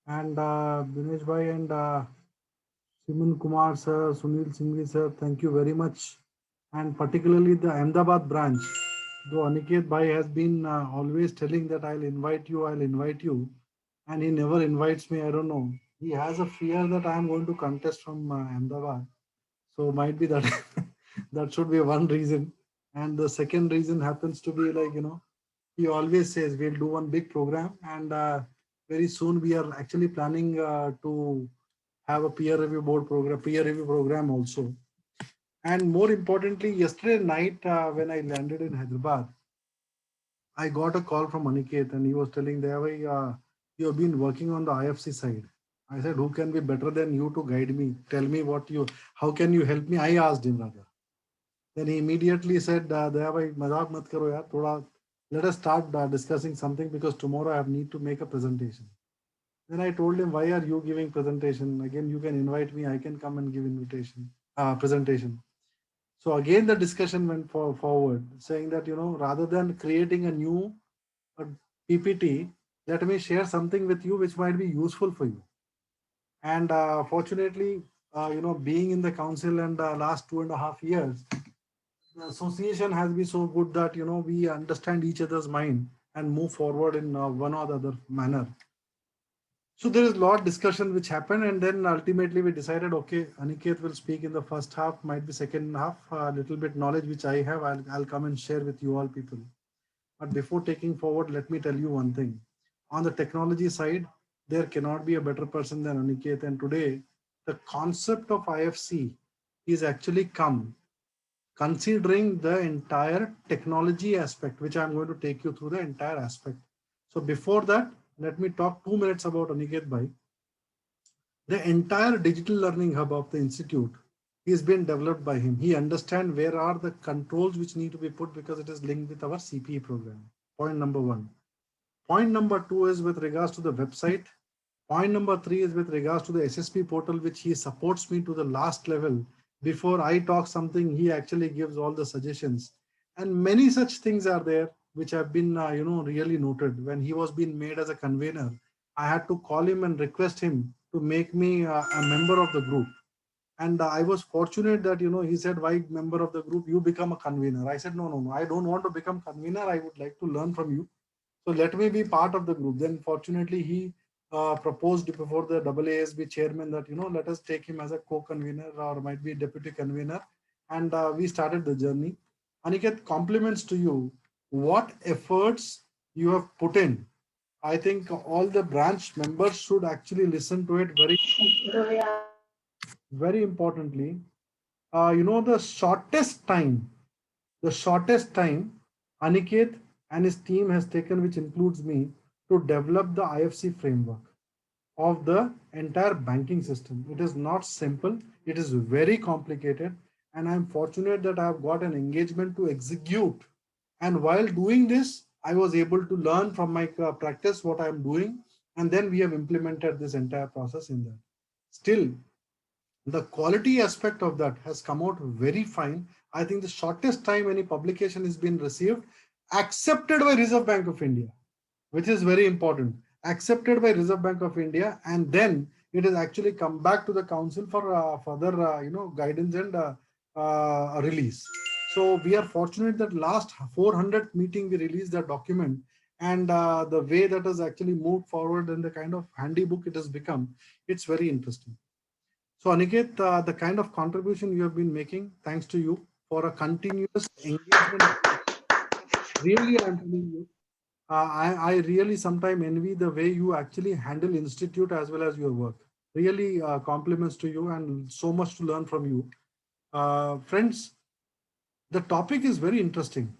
And Dinesh bhai and Siman Kumar sir, Sunil Singhvi sir, thank you very much. And particularly the Ahmedabad branch, though Aniket bhai has been always telling that I'll invite you, and he never invites me. I don't know. He has a fear that I am going to contest from Ahmedabad. So might be that that should be one reason. And the second reason happens to be like, he always says we'll do one big program, and very soon we are actually planning to have a peer review program also. And more importantly, yesterday night when I landed in Hyderabad, I got a call from Aniket, and he was telling, Devai, you have been working on the IFC side. I said, who can be better than you to guide me? Tell me how can you help me? I asked him rather. Then he immediately said, Devai, mazak mat karo yaar, thoda, let us start discussing something, because tomorrow I need to make a presentation. Then I told him, why are you giving presentation? Again, you can invite me, I can come and give presentation. So again, the discussion went forward, saying that, rather than creating a new PPT, let me share something with you which might be useful for you. And fortunately, being in the council and last 2.5 years, the association has been so good that, we understand each other's mind and move forward in one or the other manner. So there is a lot of discussion which happened, and then ultimately we decided, okay, Aniket will speak in the first half, might be second half, a little bit knowledge which I have, I'll come and share with you all people. But before taking forward, let me tell you one thing. On the technology side, there cannot be a better person than Aniket. And today, the concept of IFC is actually come considering the entire technology aspect, which I'm going to take you through the entire aspect. So before that, let me talk 2 minutes about Aniket bhai. The entire digital learning hub of the institute is being developed by him. He understands where are the controls which need to be put, because it is linked with our CPE program. Point number 1. Point number 2 is with regards to the website. Point number 3 is with regards to the SSP portal, which he supports me to the last level. Before I talk something, he actually gives all the suggestions. And many such things are there which have been, really noted. When he was being made as a convener, I had to call him and request him to make me a member of the group. And I was fortunate that, he said, why member of the group? You become a convener. I said, no, I don't want to become convener. I would like to learn from you. So let me be part of the group. Then fortunately, he proposed before the AASB chairman that, let us take him as a co-convener or might be deputy convener. And we started the journey. Aniket, compliments to you. What efforts you have put in. I think all the branch members should actually listen to it very importantly. The shortest time Aniket and his team has taken, which includes me, to develop the IFC framework of the entire banking system. It is not simple. It is very complicated. And I'm fortunate that I've got an engagement to execute. And while doing this, I was able to learn from my practice what I'm doing. And then we have implemented this entire process in that. Still, the quality aspect of that has come out very fine. I think the shortest time any publication has been received, accepted by Reserve Bank of India, which is very important, accepted by Reserve Bank of India, and then it has actually come back to the council for further, guidance and release. So we are fortunate that last 400th meeting we released that document, and the way that has actually moved forward and the kind of handy book it has become, it's very interesting. So Aniket, the kind of contribution you have been making, thanks to you for a continuous engagement. Really, I'm telling you, I really sometimes envy the way you actually handle institute as well as your work. Really compliments to you and so much to learn from you. Friends, the topic is very interesting.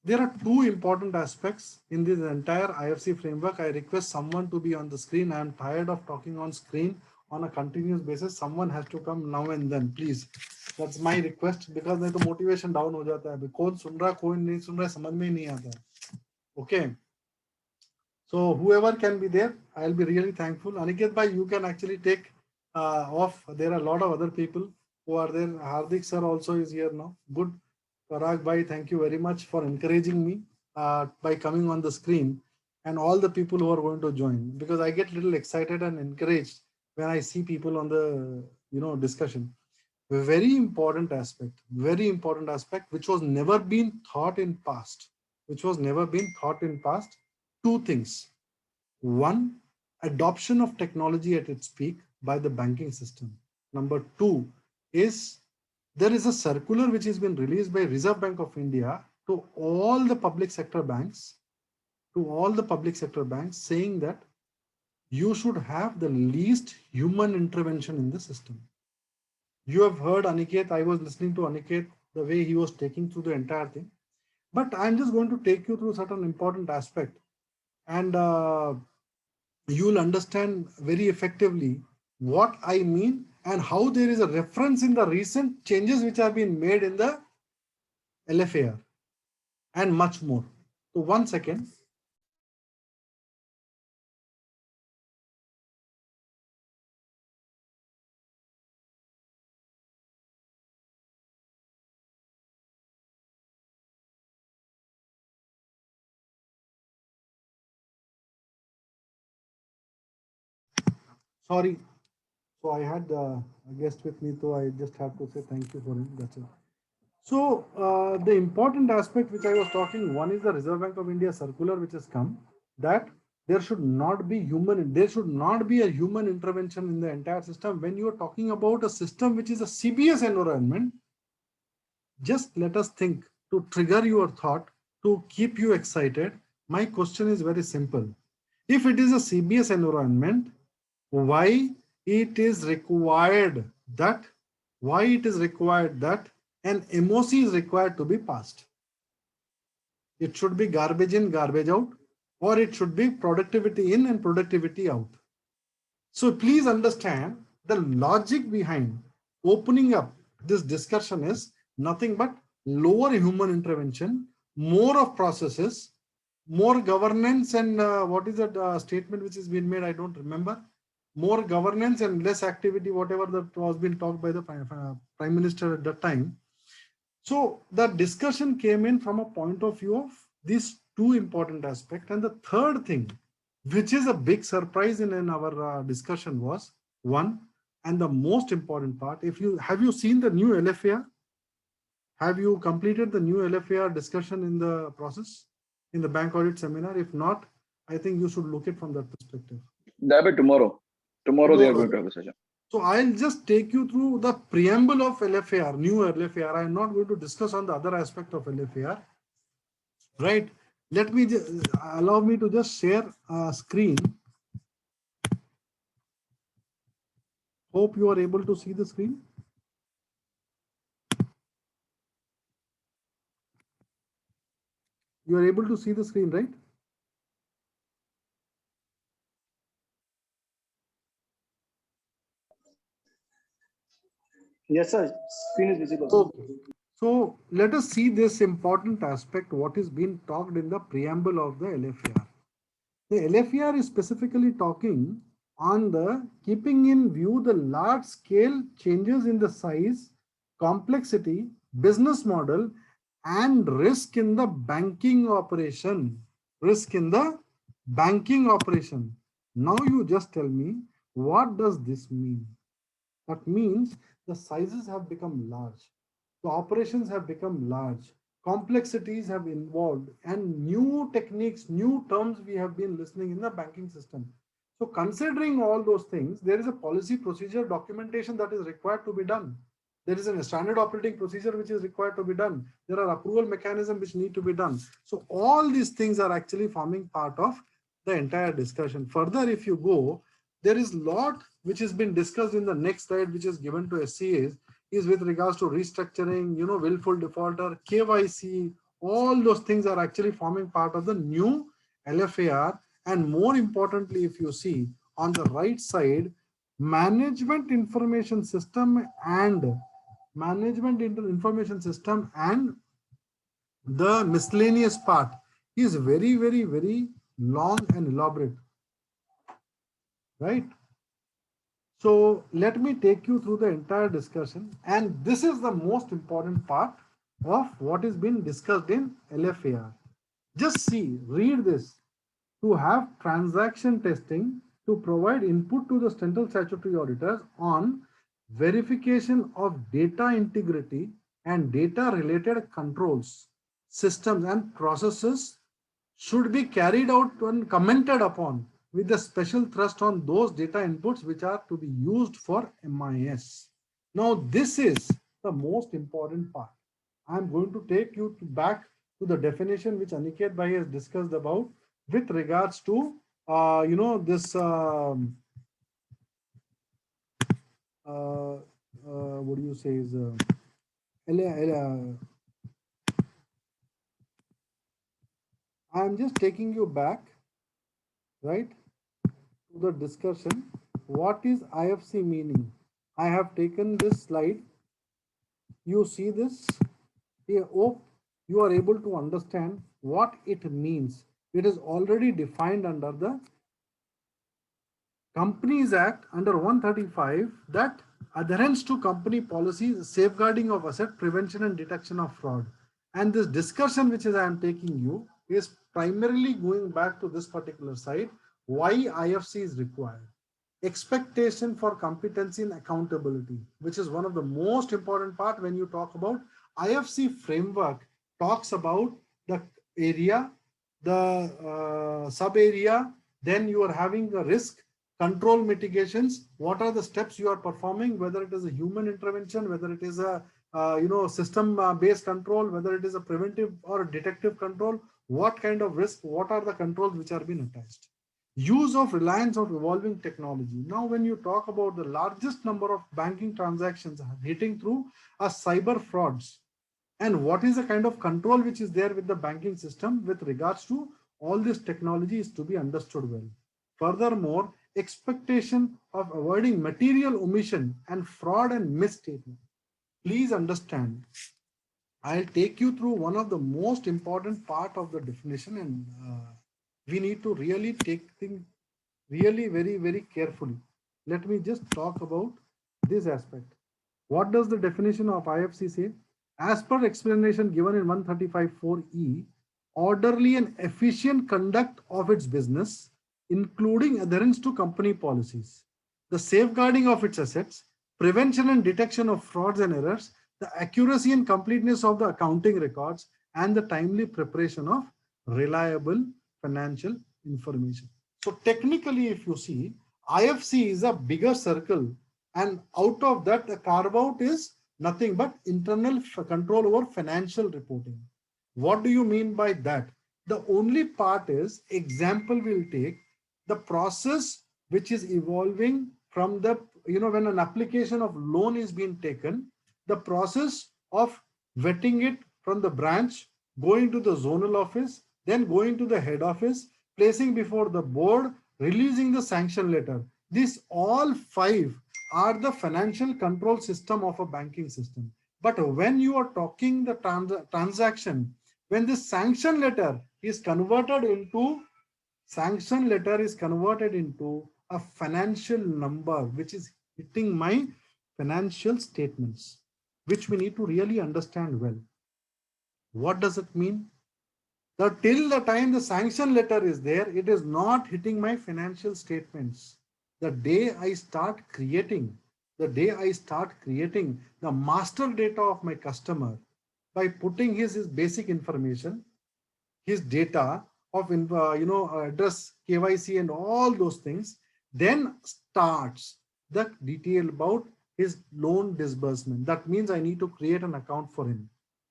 There are two important aspects in this entire IFC framework. I request someone to be on the screen. I am tired of talking on screen on a continuous basis. Someone has to come now and then, please. That's my request, because नहीं तो motivation down हो जाता है. कौन सुन रहा, कोई नहीं सुन रहा, समझ में ही नहीं आता. Okay. So whoever can be there, I'll be really thankful. Aniket bhai, you can actually take off. There are a lot of other people who are there. Hardik sir also is here now. Good. Parag bhai, thank you very much for encouraging me by coming on the screen, and all the people who are going to join, because I get a little excited and encouraged when I see people on the discussion. A very important aspect, which was never been thought in past, Two things. One, adoption of technology at its peak by the banking system. Number two is there is a circular which has been released by Reserve Bank of India to all the public sector banks, saying that you should have the least human intervention in the system. You have heard Aniket, I was listening to Aniket, the way he was taking through the entire thing. But I'm just going to take you through certain important aspect, and you'll understand very effectively what I mean and how there is a reference in the recent changes which have been made in the LFAR and much more. So 1 second. Sorry. So I had a guest with me, so I just have to say thank you for him. That's it. So the important aspect which I was talking, one is the Reserve Bank of India circular which has come, that there should not be a human intervention in the entire system. When you are talking about a system which is a CBS environment, just let us think, to trigger your thought, to keep you excited. My question is very simple. If it is a CBS environment, why it is required that an MOC is required to be passed? It should be garbage in, garbage out, or it should be productivity in and productivity out. So please understand the logic behind opening up this discussion is nothing but lower human intervention, more of processes, more governance, and what is that statement which has been made? I don't remember. More governance and less activity, whatever that was being talked by the Prime Minister at that time. So the discussion came in from a point of view of these two important aspects. And the third thing, which is a big surprise in our discussion, was one, and the most important part, have you seen the new LFAR? Have you completed the new LFAR discussion in the process, in the bank audit seminar? If not, I think you should look at it from that perspective. That will be tomorrow. Tomorrow they are going to have a session. So I'll just take you through the preamble of LFAR, new LFAR. I'm not going to discuss on the other aspect of LFAR. Right. Let me allow me to just share a screen. Hope you are able to see the screen. You are able to see the screen, right? Yes, sir. Screen is visible. Okay. So let us see this important aspect, what is being talked in the preamble of the LFAR. The LFAR is specifically talking on the keeping in view the large scale changes in the size, complexity, business model, and risk in the banking operation. Now you just tell me, What does this mean? That means the sizes have become large, the operations have become large, complexities have involved, and new techniques, new terms we have been listening in the banking system. So considering all those things, there is a policy procedure documentation that is required to be done. There is a standard operating procedure which is required to be done. There are approval mechanisms which need to be done. So all these things are actually forming part of the entire discussion. Further, if you go, there is a lot which has been discussed in the next slide, which is given to SCAs, is with regards to restructuring, willful defaulter, KYC, all those things are actually forming part of the new LFAR. And more importantly, if you see on the right side, management information system and the miscellaneous part is very, very, very long and elaborate, right? So let me take you through the entire discussion, and this is the most important part of what is being discussed in LFAR. Just see, read this. To have transaction testing to provide input to the central statutory auditors on verification of data integrity and data related controls, systems and processes should be carried out and commented upon with a special thrust on those data inputs which are to be used for MIS. Now, this is the most important part. I'm going to take you back to the definition which Aniket Bhai has discussed about with regards to, this, what do you say is, I'm just taking you back, right, to the discussion. What is IFC meaning? I have taken this slide. You see this? I hope you are able to understand what it means. It is already defined under the Companies Act under 135 that adherence to company policies, safeguarding of asset, prevention and detection of fraud. And this discussion which I am taking you is primarily going back to this particular side, why IFC is required. Expectation for competency and accountability, which is one of the most important part when you talk about IFC framework, talks about the area, the sub area, then you are having the risk, control mitigations, what are the steps you are performing, whether it is a human intervention, whether it is a system based control, whether it is a preventive or a detective control, what kind of risk, what are the controls which are being attached. Use of reliance on evolving technology. Now, when you talk about the largest number of banking transactions hitting through are cyber frauds, and what is the kind of control which is there with the banking system with regards to all this technology is to be understood well. Furthermore, expectation of avoiding material omission and fraud and misstatement. Please understand, I'll take you through one of the most important part of the definition, and we need to really take things really very, very carefully. Let me just talk about this aspect. What does the definition of IFC say? As per explanation given in 135(4)(e), orderly and efficient conduct of its business, including adherence to company policies, the safeguarding of its assets, prevention and detection of frauds and errors, the accuracy and completeness of the accounting records, and the timely preparation of reliable financial information. So technically, if you see, IFC is a bigger circle, and out of that, the carve out is nothing but internal control over financial reporting. What do you mean by that? The only part is, example we'll take, the process which is evolving from the, when an application of loan is being taken, the process of vetting it from the branch, going to the zonal office, then going to the head office, placing before the board, releasing the sanction letter. These all five are the financial control system of a banking system. But when you are talking the transaction, when this sanction letter is converted into a financial number, which is hitting my financial statements, which we need to really understand well. What does it mean? Till the time the sanction letter is there, it is not hitting my financial statements. The day I start creating the master data of my customer by putting his basic information, his data of address, KYC and all those things, then starts the detail about his loan disbursement. That means I need to create an account for him.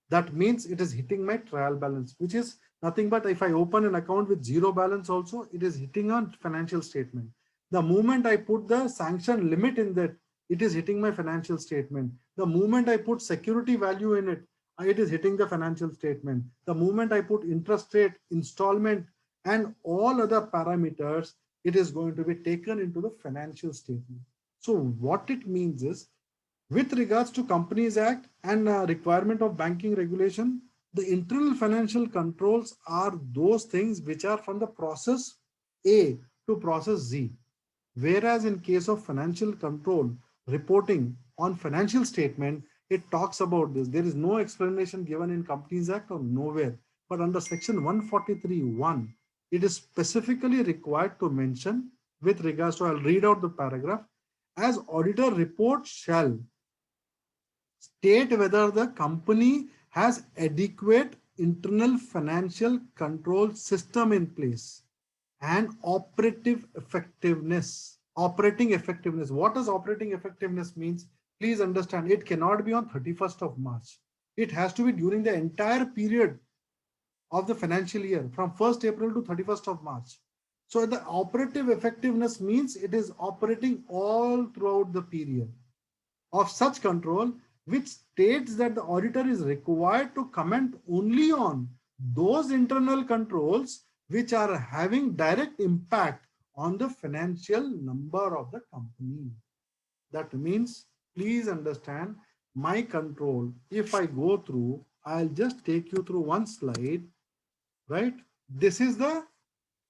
That means it is hitting my trial balance, which is nothing but if I open an account with zero balance also, it is hitting on financial statement. The moment I put the sanction limit in that, it is hitting my financial statement. The moment I put security value in it, it is hitting the financial statement. The moment I put interest rate, installment, and all other parameters, it is going to be taken into the financial statement. So what it means is, with regards to Companies Act and requirement of banking regulation, the internal financial controls are those things which are from the process A to process Z. Whereas in case of financial control, reporting on financial statement, it talks about this. There is no explanation given in Companies Act or nowhere. But under section 143(1), it is specifically required to mention with regards to, I'll read out the paragraph, as auditor report shall state whether the company has adequate internal financial control system in place and operating effectiveness. What does operating effectiveness means? Please understand, it cannot be on 31st of March. It has to be during the entire period of the financial year, from 1st April to 31st of March. So the operative effectiveness means it is operating all throughout the period of such control, which states that the auditor is required to comment only on those internal controls which are having direct impact on the financial number of the company. That means, please understand, my control, if I go through, I'll just take you through one slide, right? This is the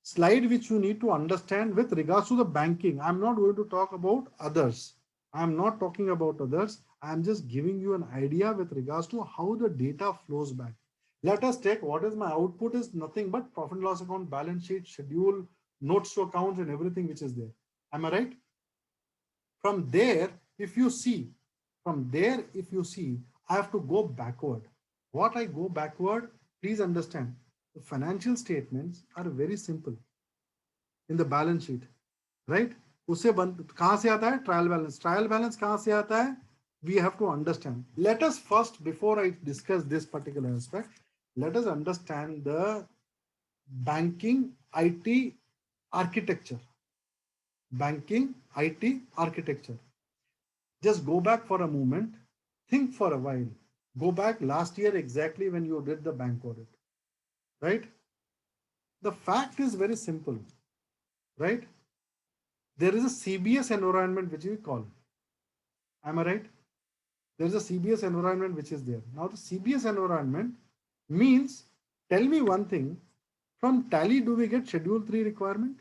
slide which you need to understand with regards to the banking. I'm not going to talk about others. I'm not talking about others. I'm just giving you an idea with regards to how the data flows back. Let us take what is my output is nothing but profit and loss account, balance sheet, schedule, notes to accounts and everything which is there. Am I right? From there, if you see, I have to go backward. What I go backward, please understand, the financial statements are very simple in the balance sheet, right? उससे कहाँ से आता है? Trial balance. Trial balance कहाँ से आता है? We have to understand. Let us first, before I discuss this particular aspect, let us understand the banking IT architecture. Banking IT architecture. Just go back for a moment, think for a while. Go back last year exactly when you did the bank audit, right? The fact is very simple, right? There is a CBS environment which we call. Am I right? There is a CBS environment which is there. Now the CBS environment means, tell me one thing, from Tally do we get Schedule 3 requirement?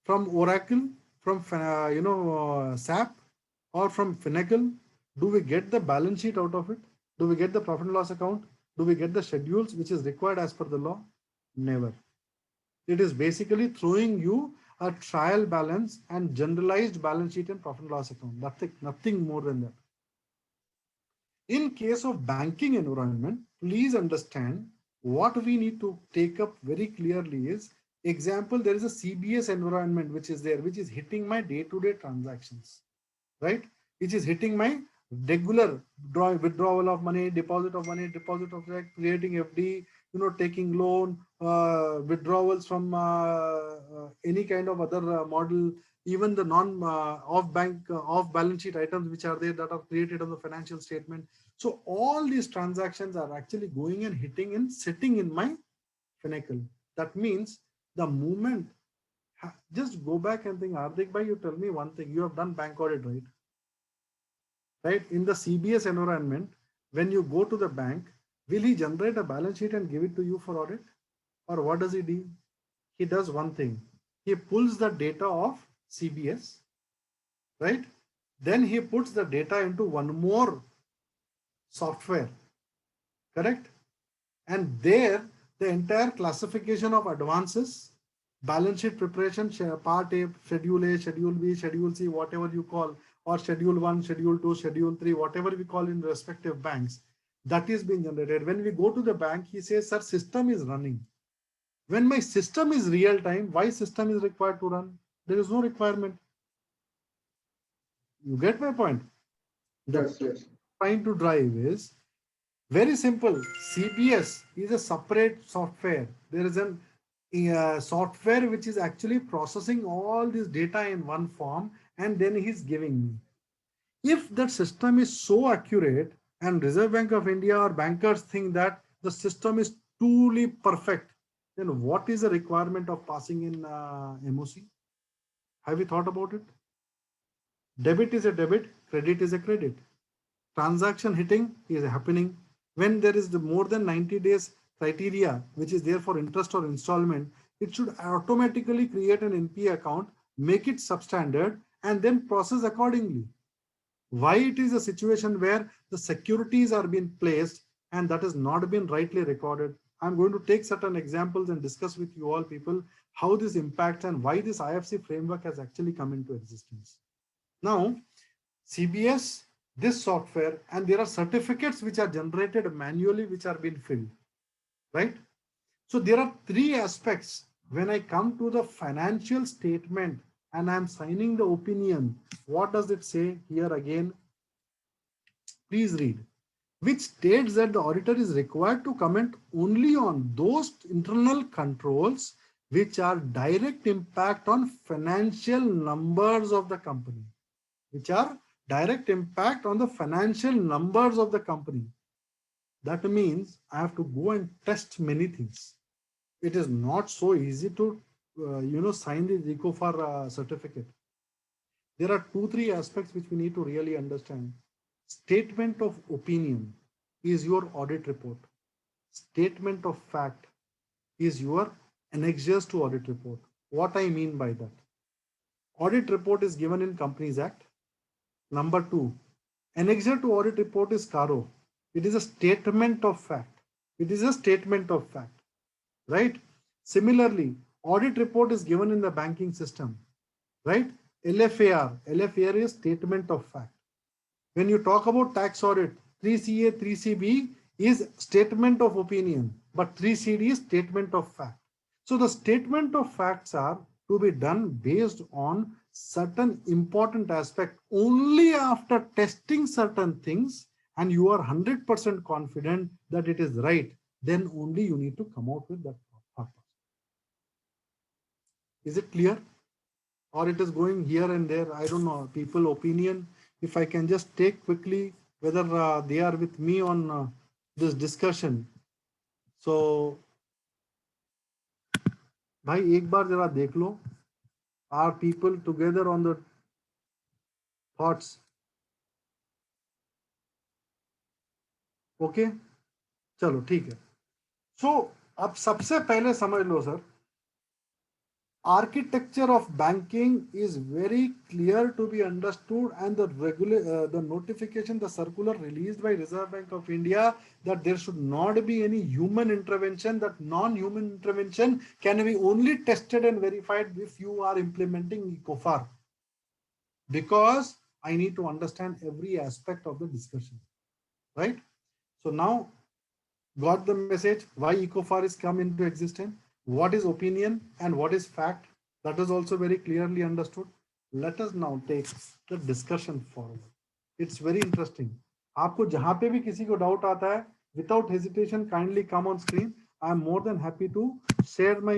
From Oracle, from SAP or from Finacle, do we get the balance sheet out of it? Do we get the profit and loss account? Do we get the schedules which is required as per the law? Never. It is basically throwing you a trial balance and generalized balance sheet and profit and loss account. Nothing more than that. In case of banking environment, please understand what we need to take up very clearly is, example, there is a CBS environment which is there, which is hitting my day-to-day transactions, right? Which is hitting my regular withdrawal of money, deposit of check, creating FD, taking loan, withdrawals from any kind of other model, even the off balance sheet items which are there that are created on the financial statement. So all these transactions are actually going and hitting and sitting in my Finacle. That means the moment, just go back and think, Hardik bhai, you tell me one thing, you have done bank audit, right? Right? In the CBS environment, when you go to the bank, will he generate a balance sheet and give it to you for audit? Or what does he do? He does one thing. He pulls the data of CBS, right? Then he puts the data into one more software, correct? And there, the entire classification of advances, balance sheet preparation, part A, schedule A, schedule B, schedule C, whatever you call, or schedule 1, schedule 2, schedule 3, whatever we call in respective banks, that is being generated. When we go to the bank, he says, sir, system is running. When my system is real time, why system is required to run? There is no requirement. You get my point? Yes, yes. Trying to drive is very simple. CBS is a separate software. There is a software which is actually processing all this data in one form, and then he's giving me. If that system is so accurate and Reserve Bank of India or bankers think that the system is truly perfect, then what is the requirement of passing in MOC? Have you thought about it? Debit is a debit, credit is a credit. Transaction hitting is happening. When there is the more than 90 days criteria, which is there for interest or installment, it should automatically create an NPA account, make it substandard, and then process accordingly. Why it is a situation where the securities are being placed and that has not been rightly recorded? I'm going to take certain examples and discuss with you all people how this impacts and why this IFC framework has actually come into existence. Now, CBS, this software, and there are certificates which are generated manually, which are being filled, right? So there are three aspects. When I come to the financial statement and I'm signing the opinion, what does it say here again? Please read. Which states that the auditor is required to comment only on those internal controls which are direct impact on financial numbers of the company, which are direct impact on the financial numbers of the company. That means I have to go and test many things. It is not so easy to sign the ECOFAR certificate. There are 2-3 aspects which we need to really understand. Statement of opinion is your audit report. Statement of fact is your annexures to audit report. What I mean by that? Audit report is given in Companies Act. Number 2, annexure to audit report is CARO. It is a statement of fact. It is a statement of fact, right? Similarly, audit report is given in the banking system, right? LFAR is statement of fact. When you talk about tax audit, 3CA, 3CB is statement of opinion, but 3CD is statement of fact. So the statement of facts are to be done based on certain important aspect only after testing certain things and you are 100% confident that it is right, then only you need to come out with that purpose. Is it clear? Or it is going here and there? I don't know, people opinion. If I can just take quickly whether they are with me on this discussion. So, भाई एक बार जरा देख लो. Are people together on the thoughts? Okay? चलो ठीक है. So, अब सबसे पहले समझ लो sir. Architecture of banking is very clear to be understood, and the notification, the circular released by Reserve Bank of India that there should not be any human intervention, that non-human intervention can be only tested and verified if you are implementing ECOFAR. Because I need to understand every aspect of the discussion, right? So now got the message why ECOFAR is come into existence. What is opinion and what is fact? That is also very clearly understood. Let us now take the discussion forward. It's very interesting. आपको जहां पे भी किसी को doubt आता है, without hesitation, kindly come on screen. I am more than happy to share my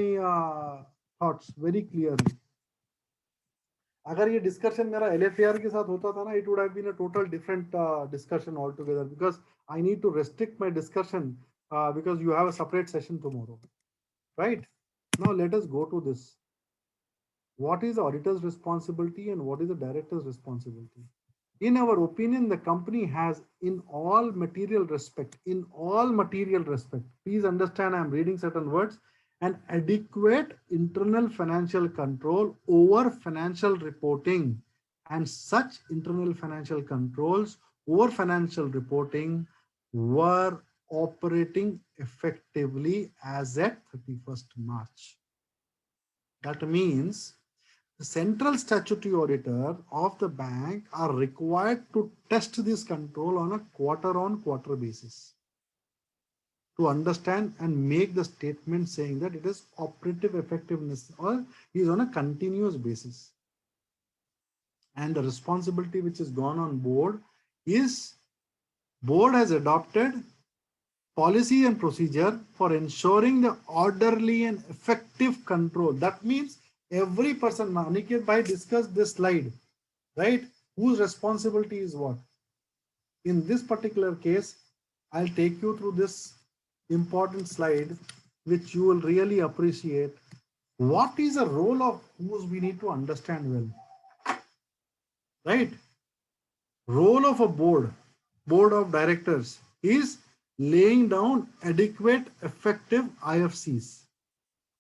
thoughts very clearly. अगर ये discussion मेरा LFAR के साथ होता था ना, it would have been a total different discussion altogether, because I need to restrict my discussion because you have a separate session tomorrow. Right? Now let us go to this. What is the auditor's responsibility and what is the director's responsibility? In our opinion, the company has in all material respect, please understand I'm reading certain words, an adequate internal financial control over financial reporting, and such internal financial controls over financial reporting were operating effectively as at 31st March. That means the central statutory auditor of the bank are required to test this control on a quarter-on-quarter basis to understand and make the statement saying that it is operative effectiveness or is on a continuous basis. And the responsibility which is gone on board is board has adopted policy and procedure for ensuring the orderly and effective control. That means every person, Aniket Bhai discussed this slide, right? Whose responsibility is what? In this particular case, I'll take you through this important slide, which you will really appreciate. What is the role of whose we need to understand well, right? Role of a board of directors is laying down adequate, effective IFCs.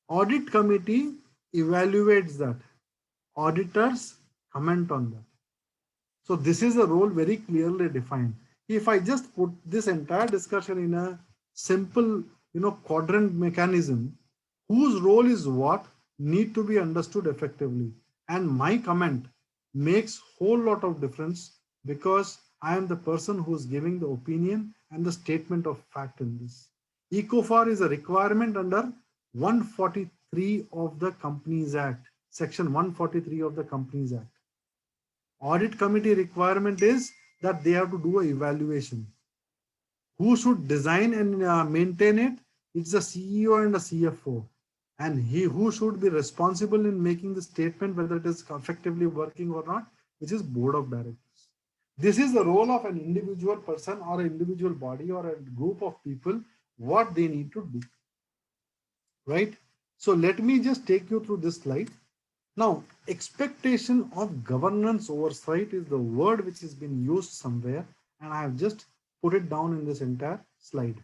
Audit committee evaluates that. Auditors comment on that. So this is a role very clearly defined. If I just put this entire discussion in a simple, quadrant mechanism, whose role is what need to be understood effectively. And my comment makes whole lot of difference because I am the person who is giving the opinion and the statement of fact in this. ECOFAR is a requirement under 143 of the Companies Act, section 143 of the Companies Act. Audit committee requirement is that they have to do an evaluation. Who should design and maintain it? It's the CEO and the CFO. And who should be responsible in making the statement whether it is effectively working or not, which is board of directors. This is the role of an individual person or an individual body or a group of people, what they need to do, right? So let me just take you through this slide. Now, expectation of governance oversight is the word which has been used somewhere, and I have just put it down in this entire slide.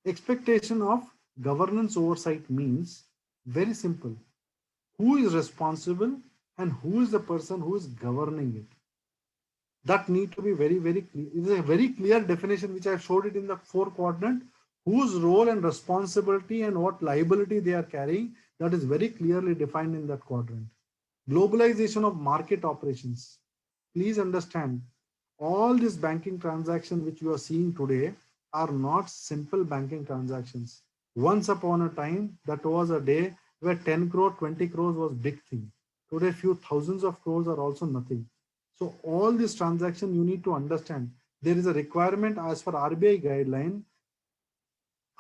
Expectation of governance oversight means very simple. Who is responsible and who is the person who is governing it? That need to be very, very clear. It is a very clear definition which I showed it in the 4 quadrant. Whose role and responsibility and what liability they are carrying, that is very clearly defined in that quadrant. Globalization of market operations. Please understand, all these banking transactions which you are seeing today are not simple banking transactions. Once upon a time, that was a day where 10 crore, 20 crores was big thing. Today, few thousands of crores are also nothing. So all these transactions you need to understand. There is a requirement as per RBI guideline.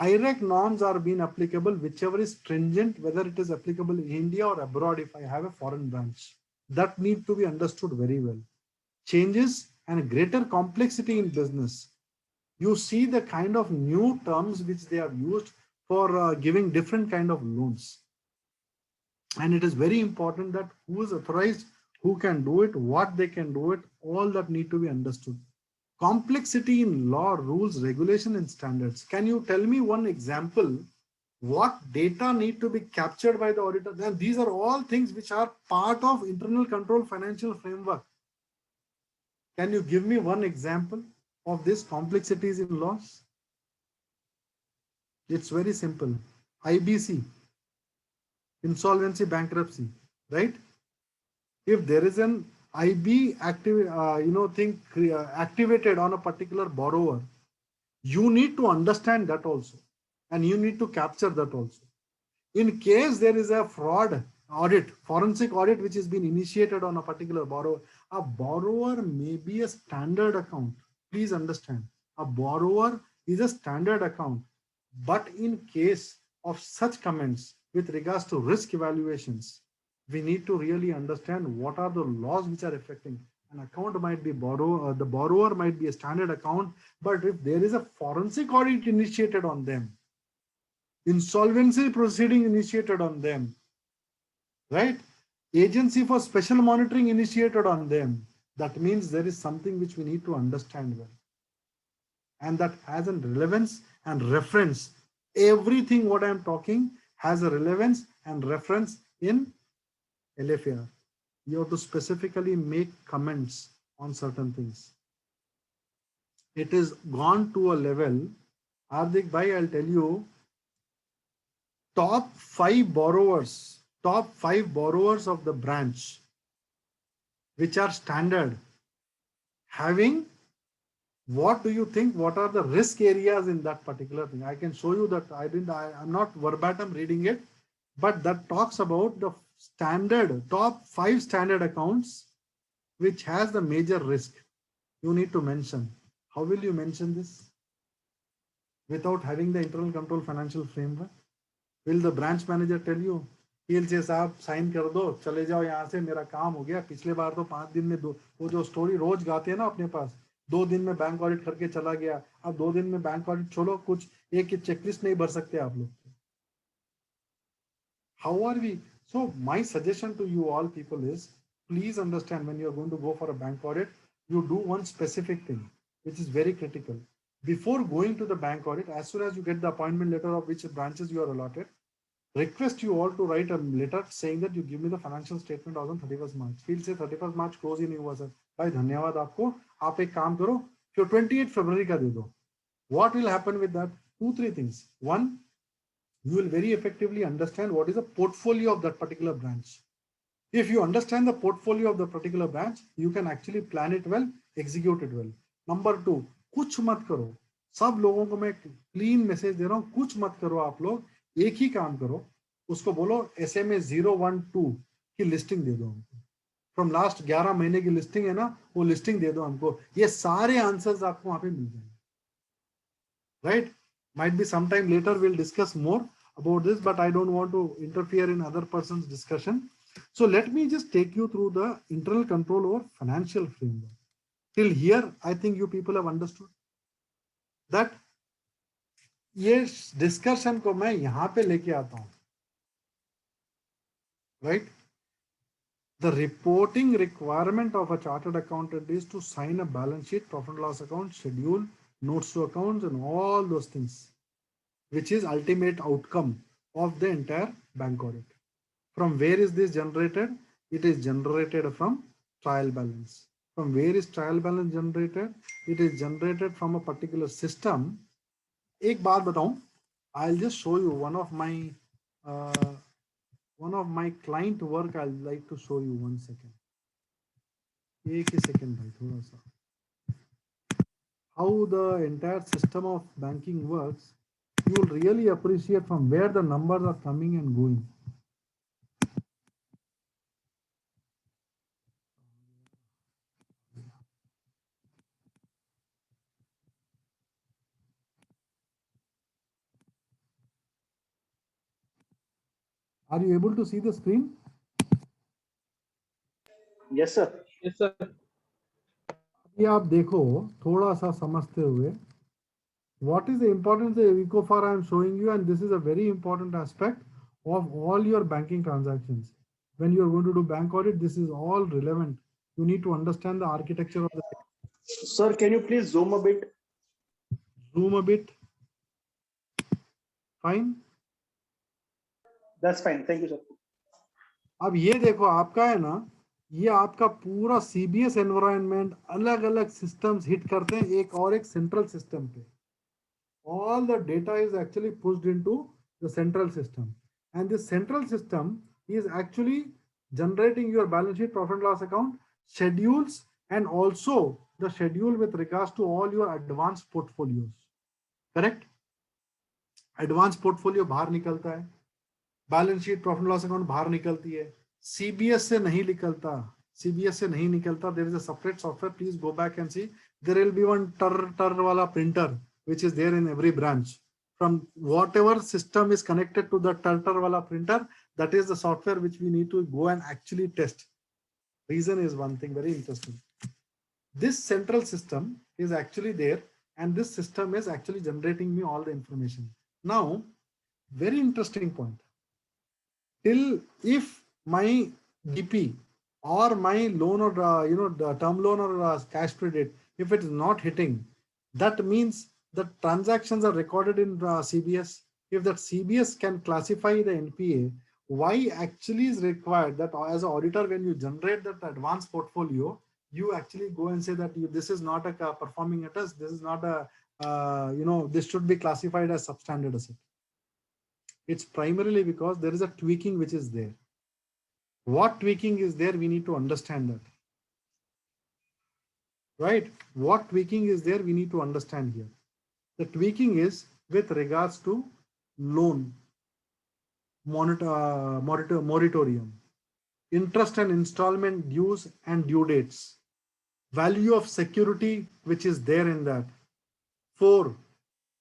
IRAC norms are being applicable, whichever is stringent, whether it is applicable in India or abroad if I have a foreign branch. That need to be understood very well. Changes and greater complexity in business. You see the kind of new terms which they have used for giving different kind of loans. And it is very important that who is authorized, who can do it, what they can do it, all that need to be understood. Complexity in law, rules, regulation, and standards. Can you tell me one example? What data need to be captured by the auditor? Then these are all things which are part of internal control financial framework. Can you give me one example of this complexities in laws? It's very simple. IBC, insolvency bankruptcy, right? If there is an IB activated on a particular borrower, you need to understand that also, and you need to capture that also. In case there is a fraud audit, forensic audit which has been initiated on a particular borrower, a borrower may be a standard account. Please understand, a borrower is a standard account. But in case of such comments with regards to risk evaluations, we need to really understand what are the laws which are affecting. An account might be the borrower might be a standard account, but if there is a forensic audit initiated on them, insolvency proceeding initiated on them, right? Agency for special monitoring initiated on them, that means there is something which we need to understand well. And that has a relevance and reference. Everything what I am talking has a relevance and reference in LFAR. You have to specifically make comments on certain things. It is gone to a level, Hardik Bhai, I'll tell you, top 5 borrowers top 5 borrowers of the branch, which are standard, having, what do you think, what are the risk areas in that particular thing? I can show you that. I'm not verbatim reading it, but that talks about the standard, top 5 standard accounts, which has the major risk. You need to mention. How will you mention this without having the internal control financial framework? Will the branch manager tell you, PLC साहब sign कर दो, चले जाओ यहाँ से, मेरा काम हो गया? पिछले बार तो 5 दिन में वो जो स्टोरी रोज गाते हैं ना अपने पास, 2 दिन में बैंक ऑडिट करके चला गया, अब 2 दिन में बैंक ऑडिट छोड़ो, कुछ एक चेकलिस्ट नहीं भर सकते आप लोग. How are we? So my suggestion to you all people is, please understand, when you are going to go for a bank audit, you do one specific thing, which is very critical. Before going to the bank audit, as soon as you get the appointment letter of which branches you are allotted, request you all to write a letter saying that you give me the financial statement as on 31st March. Feel say 31st March close ही नहीं हुआ sir. भाई धन्यवाद आपको. आप एक काम करो, फिर 28 February का दे दो. What will happen with that? 2-3 things. One, you will very effectively understand what is the portfolio of that particular branch. If you understand the portfolio of the particular branch, you can actually plan it well, execute it well. Number 2, कुछ मत करो. सब लोगों को मैं clean message दे रहा हूँ, कुछ मत करो आप लोग, एक ही काम करो, उसको बोलो SMA 012 की लिस्टिंग दे दो हमको. फ्रॉम लास्ट 11 महीने की लिस्टिंग है ना, वो लिस्टिंग दे दो हमको. ये सारे आंसर्स आपको वहां पे मिल जाएंगे. Right? Might be sometime later we'll discuss more about this, but I don't want to interfere in other person's discussion. So let me just take you through the internal control over financial framework. Till here, I think you people have understood that ये discussion को मैं यहाँ पे लेके आता हूँ. Right? The reporting requirement of a chartered accountant is to sign a balance sheet, profit and loss account, schedule, notes to accounts, and all those things, which is ultimate outcome of the entire bank audit. From where is this generated? It is generated from trial balance. From where is trial balance generated? It is generated from a particular system. एक बात बताऊं, I'll just show you one of my client work. I'll like to show you 1 second. एक ही second भाई थोड़ा सा. How the entire system of banking works, you will really appreciate from where the numbers are coming and going. Are you able to see the screen? Yes, sir. Yes, sir. ये आप देखो थोड़ा सा समझते हुए, what is the importance of EcoFar I am showing you, and this is a very important aspect of all your banking transactions. When you are going to do bank audit, this is all relevant. You need to understand the architecture of the. Sir, can you please zoom a bit? Zoom a bit. Fine. That's fine. Thank you, sir. अब ये देखो आपका है ना, ये आपका पूरा CBS environment, अलग अलग सिस्टम्स हिट करते हैं एक और एक सेंट्रल सिस्टम पे. All the data is actually pushed into the central system, and this central system is actually generating your balance sheet, profit and loss account, schedules, and also the schedule with regards to all your advanced portfolios. Correct? Advanced portfolio बाहर निकलता है, balance sheet, profit loss account बाहर निकलती है. CBS से नहीं निकलता, CBS से नहीं निकलता. There is a separate software. Please go back and see. There will be one tar वाला printer which is there in every branch. From whatever system is connected to the tar वाला printer, that is the software which we need to go and actually test. Reason is one thing very interesting. This central system is actually there, and this system is actually generating me all the information. Now, very interesting point. Till if my DP or my loan or the term loan or cash credit, if it is not hitting, that means the transactions are recorded in CBS. If that CBS can classify the NPA, why actually is required that as an auditor, when you generate that advanced portfolio, you actually go and say that this is not a performing asset, this is not a this should be classified as substandard asset. It's primarily because there is a tweaking which is there. What tweaking is there? We need to understand that. Right? What tweaking is there? We need to understand here. The tweaking is with regards to loan moratorium, interest and installment dues and due dates, value of security which is there in that. 4,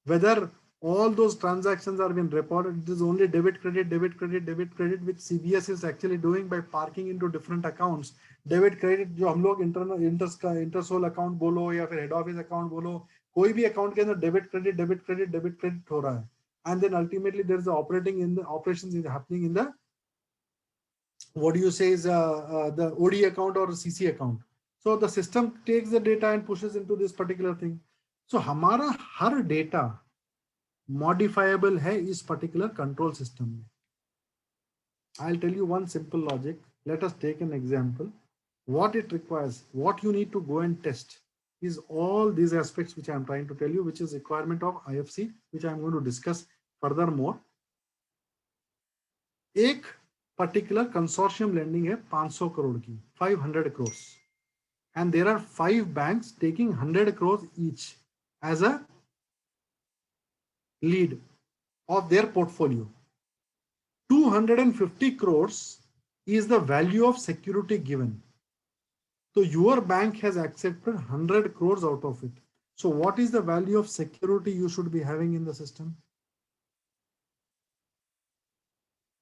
whether all those transactions are being reported. It is only debit, credit, debit, credit, debit, credit, which CBS is actually doing by parking into different accounts. Debit credit जो हम लोग internal इंटरसोल account बोलो या फिर head office account बोलो, कोई भी account के अंदर डेबिट क्रेडिट हो रहा है, and then ultimately there is operations is happening in the, what do you say is the OD account or CC account. So the system takes the data and pushes into this particular thing. So हमारा हर data modifiable है इस particular control system में. I'll tell you one simple logic. Let us take an example. What it requires, what you need to go and test is all these aspects which I'm trying to tell you, which is requirement of IFC, which I'm going to discuss furthermore. एक particular consortium lending है 500 crore की, 500 crores. And there are 5 banks taking 100 crores each as a lead of their portfolio. 250 crores is the value of security given. So your bank has accepted 100 crores out of it. So what is the value of security you should be having in the system?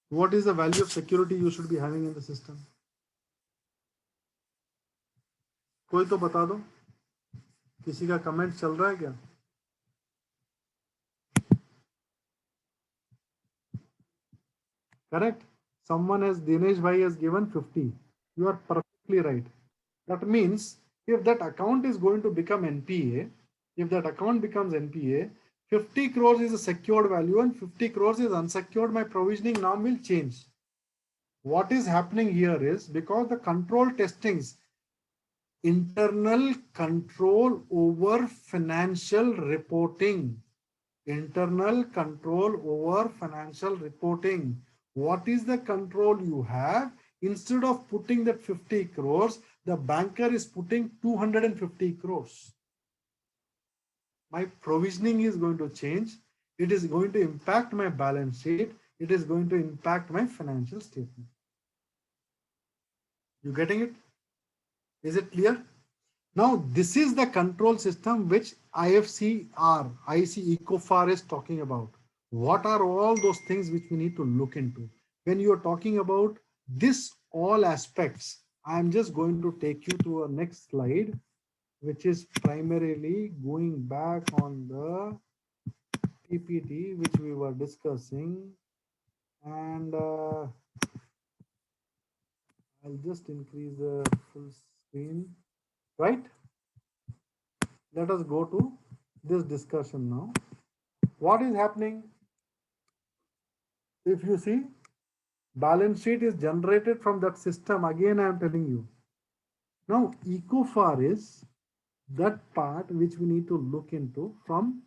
What is the value of security you should be having in the system? कोई तो बता दो, किसी का comment चल रहा है क्या? Correct. Someone has, Dinesh Bhai has given 50. You are perfectly right. That means if that account is going to become NPA, if that account becomes NPA, 50 crores is a secured value and 50 crores is unsecured, my provisioning norm will change. What is happening here is because the control testings, internal control over financial reporting, internal control over financial reporting. What is the control you have? Instead of putting that 50 crores, the banker is putting 250 crores. My provisioning is going to change. It is going to impact my balance sheet. It is going to impact my financial statement. You getting it? Is it clear? Now, this is the control system which IFCR, IC ECOFAR is talking about. What are all those things which we need to look into? When you are talking about this all aspects, I am just going to take you to a next slide, which is primarily going back on the PPT, which we were discussing. And I'll just increase the full screen, right? Let us go to this discussion now. What is happening? If you see, balance sheet is generated from that system. Again, I am telling you. Now, ECOFAR is that part which we need to look into from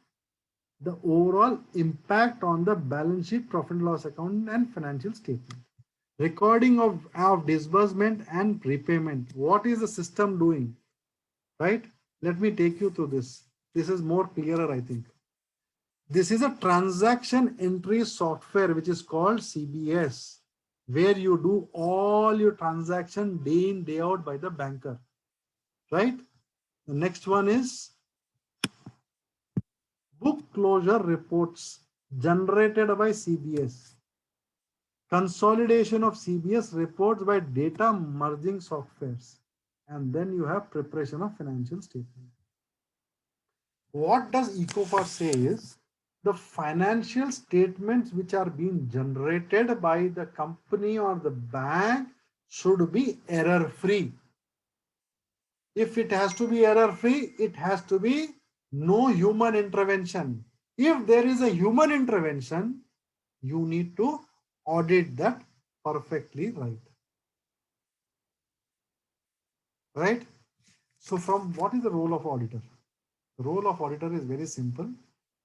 the overall impact on the balance sheet, profit and loss account and financial statement. Recording of disbursement and prepayment. What is the system doing? Right? Let me take you through this. This is more clearer, I think. This is a transaction entry software which is called CBS, where you do all your transaction day in, day out by the banker, right? The next one is book closure reports generated by CBS. Consolidation of CBS reports by data merging softwares. And then you have preparation of financial statement. What does ECOFAR say is, the financial statements which are being generated by the company or the bank should be error-free. If it has to be error-free, it has to be no human intervention. If there is a human intervention, you need to audit that perfectly right. Right? So from what is the role of auditor? The role of auditor is very simple.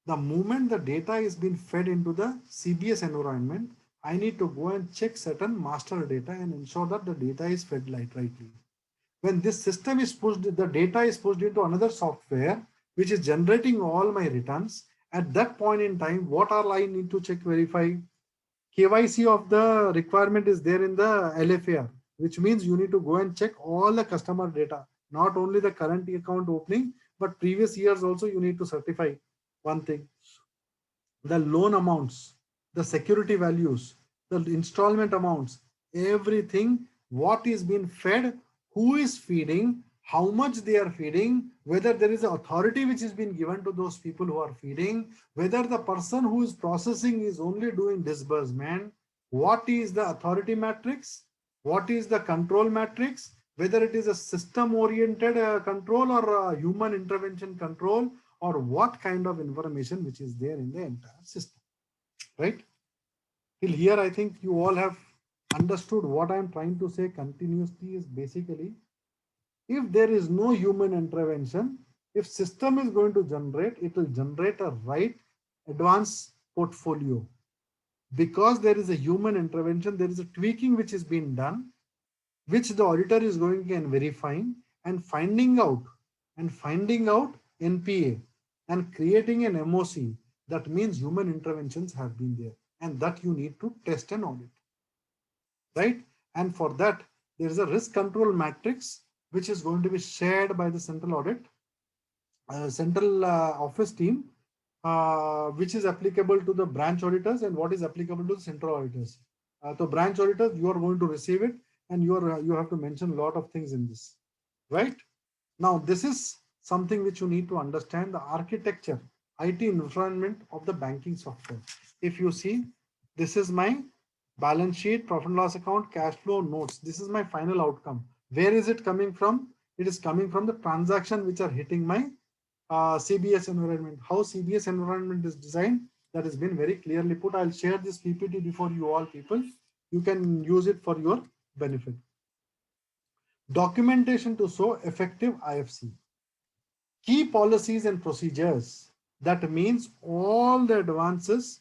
The moment the data is being fed into the CBS environment, I need to go and check certain master data and ensure that the data is fed rightly. When this system is pushed, the data is pushed into another software, which is generating all my returns. At that point in time, what all I need to check, verify? KYC of the requirement is there in the LFAR, which means you need to go and check all the customer data, not only the current account opening, but previous years also you need to certify one thing. The loan amounts, the security values, the installment amounts, everything, what is being fed, who is feeding, how much they are feeding, whether there is an authority which is being given to those people who are feeding, whether the person who is processing is only doing disbursement, what is the authority matrix, what is the control matrix, whether it is a system oriented control or a human intervention control, or what kind of information which is there in the entire system, right? Till here, I think you all have understood what I'm trying to say continuously is basically, if there is no human intervention, if system is going to generate, it will generate a right advanced portfolio. Because there is a human intervention, there is a tweaking which is being done, which the auditor is going and verifying and finding out NPA and creating an MOC. That means human interventions have been there, and that you need to test and audit, right? And for that, there is a risk control matrix which is going to be shared by the central audit, central office team, which is applicable to the branch auditors and what is applicable to the central auditors. So branch auditors, you are going to receive it, and you have to mention a lot of things in this, right? Now, this is something which you need to understand, the architecture, IT environment of the banking software. If you see, this is my balance sheet, profit and loss account, cash flow, notes. This is my final outcome. Where is it coming from? It is coming from the transaction which are hitting my CBS environment. How CBS environment is designed, that has been very clearly put. I'll share this PPT before you all people. You can use it for your benefit. Documentation to show effective IFC. Key policies and procedures. That means all the advances,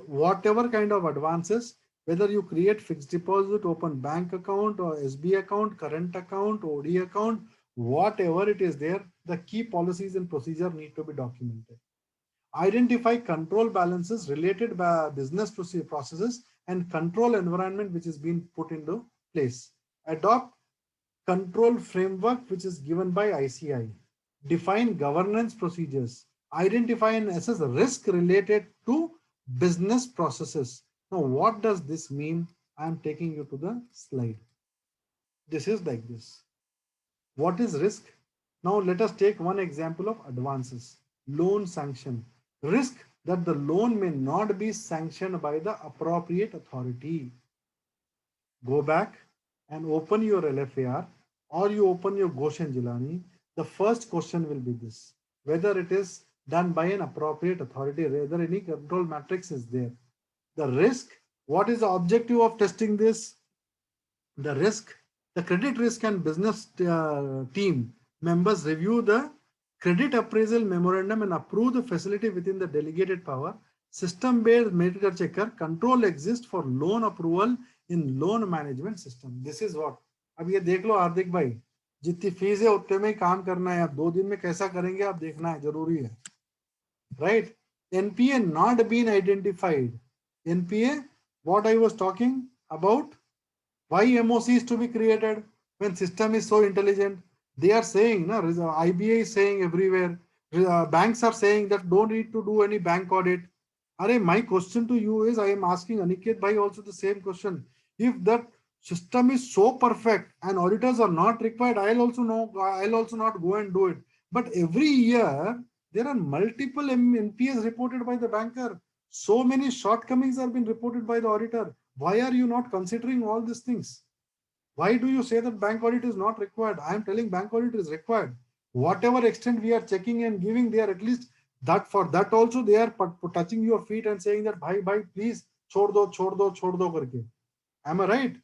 whatever kind of advances, whether you create fixed deposit, open bank account or SB account, current account, OD account, whatever it is there, the key policies and procedure need to be documented. Identify control balances related by business processes and control environment which is being put into place. Adopt control framework which is given by ICI. Define governance procedures. Identify and assess risk related to business processes. Now, what does this mean? I am taking you to the slide. This is like this. What is risk? Now, let us take one example of advances. Loan sanction. Risk that the loan may not be sanctioned by the appropriate authority. Go back and open your LFAR, or you open your Ghosh and Jilani. The first question will be this: whether it is done by an appropriate authority, whether any control matrix is there. The risk, what is the objective of testing this? The risk, the credit risk and business team members review the credit appraisal memorandum and approve the facility within the delegated power. System-based meter checker control exists for loan approval in loan management system. This is what. अब ये देख लो हार्दिक भाई, जितनी fees है उतने में ही काम करना है. आप 2 दिन में कैसा करेंगे आप देखना है, जरूरी है, right? NPA not been identified. NPA, what I was talking about, why MOC is to be created when system is so intelligent. They are saying, no, IBA is saying everywhere, banks are saying that don't need to do any bank audit. My question to you is, I am asking Aniket Bhai also the same question. If that system is so perfect and auditors are not required, I'll also not go and do it. But every year, there are multiple NPAs reported by the banker. So many shortcomings have been reported by the auditor. Why are you not considering all these things? Why do you say that bank audit is not required? I am telling bank audit is required. Whatever extent we are checking and giving, they are at least that for that also they are touching your feet and saying that bhai please chhod do karke. Am I right?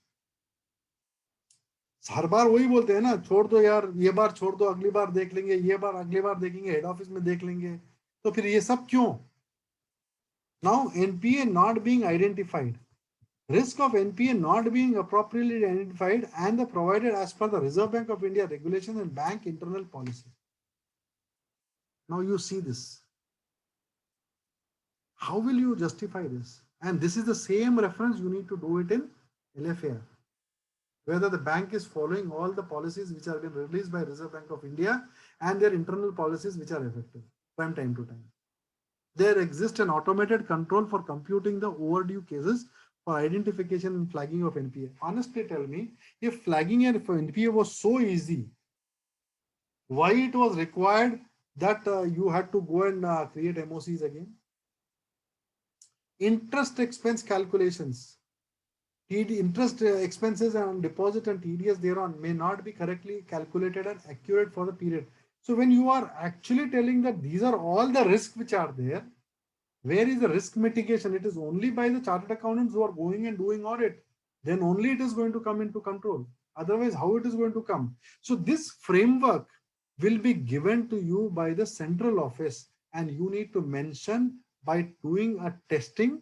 हर बार वही बोलते हैं ना, छोड़ दो यार, ये बार छोड़ दो, अगली बार देख लेंगे, ये बार अगली बार देखेंगे, हेड ऑफिस में देख लेंगे. तो फिर ये सब क्यों? Now NPA not being identified. risk of NPA not being appropriately identified and the provided as per the Reserve Bank of India regulations and bank internal policy. Now you see this. How will you justify this? And this is the same reference you need to do it in LFAR. Whether the bank is following all the policies which are been released by Reserve Bank of India and their internal policies which are effective from time to time. There exists an automated control for computing the overdue cases for identification and flagging of NPA. Honestly, tell me, if flagging and NPA was so easy, why it was required that you had to go and create MOCs again? Interest expense calculations. Interest expenses and deposit and TDS thereon may not be correctly calculated and accurate for the period. So when you are actually telling that these are all the risks which are there, where is the risk mitigation? It is only by the chartered accountants who are going and doing audit. Then only it is going to come into control. Otherwise, how it is going to come? So this framework will be given to you by the central office, and you need to mention by doing a testing.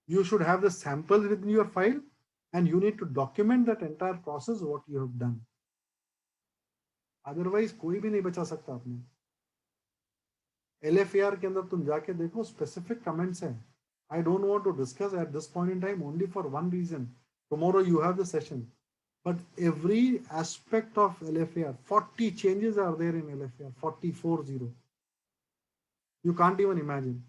You should have the samples within your file, and you need to document that entire process, what you have done. Otherwise, कोई भी नहीं बचा सकता आपने. LFAR के अंदर तुम जाके देखो, specific comments हैं. I don't want to discuss at this point in time only for one reason. Tomorrow you have the session. But every aspect of LFAR, 40 changes are there in LFAR, 40. You can't even imagine.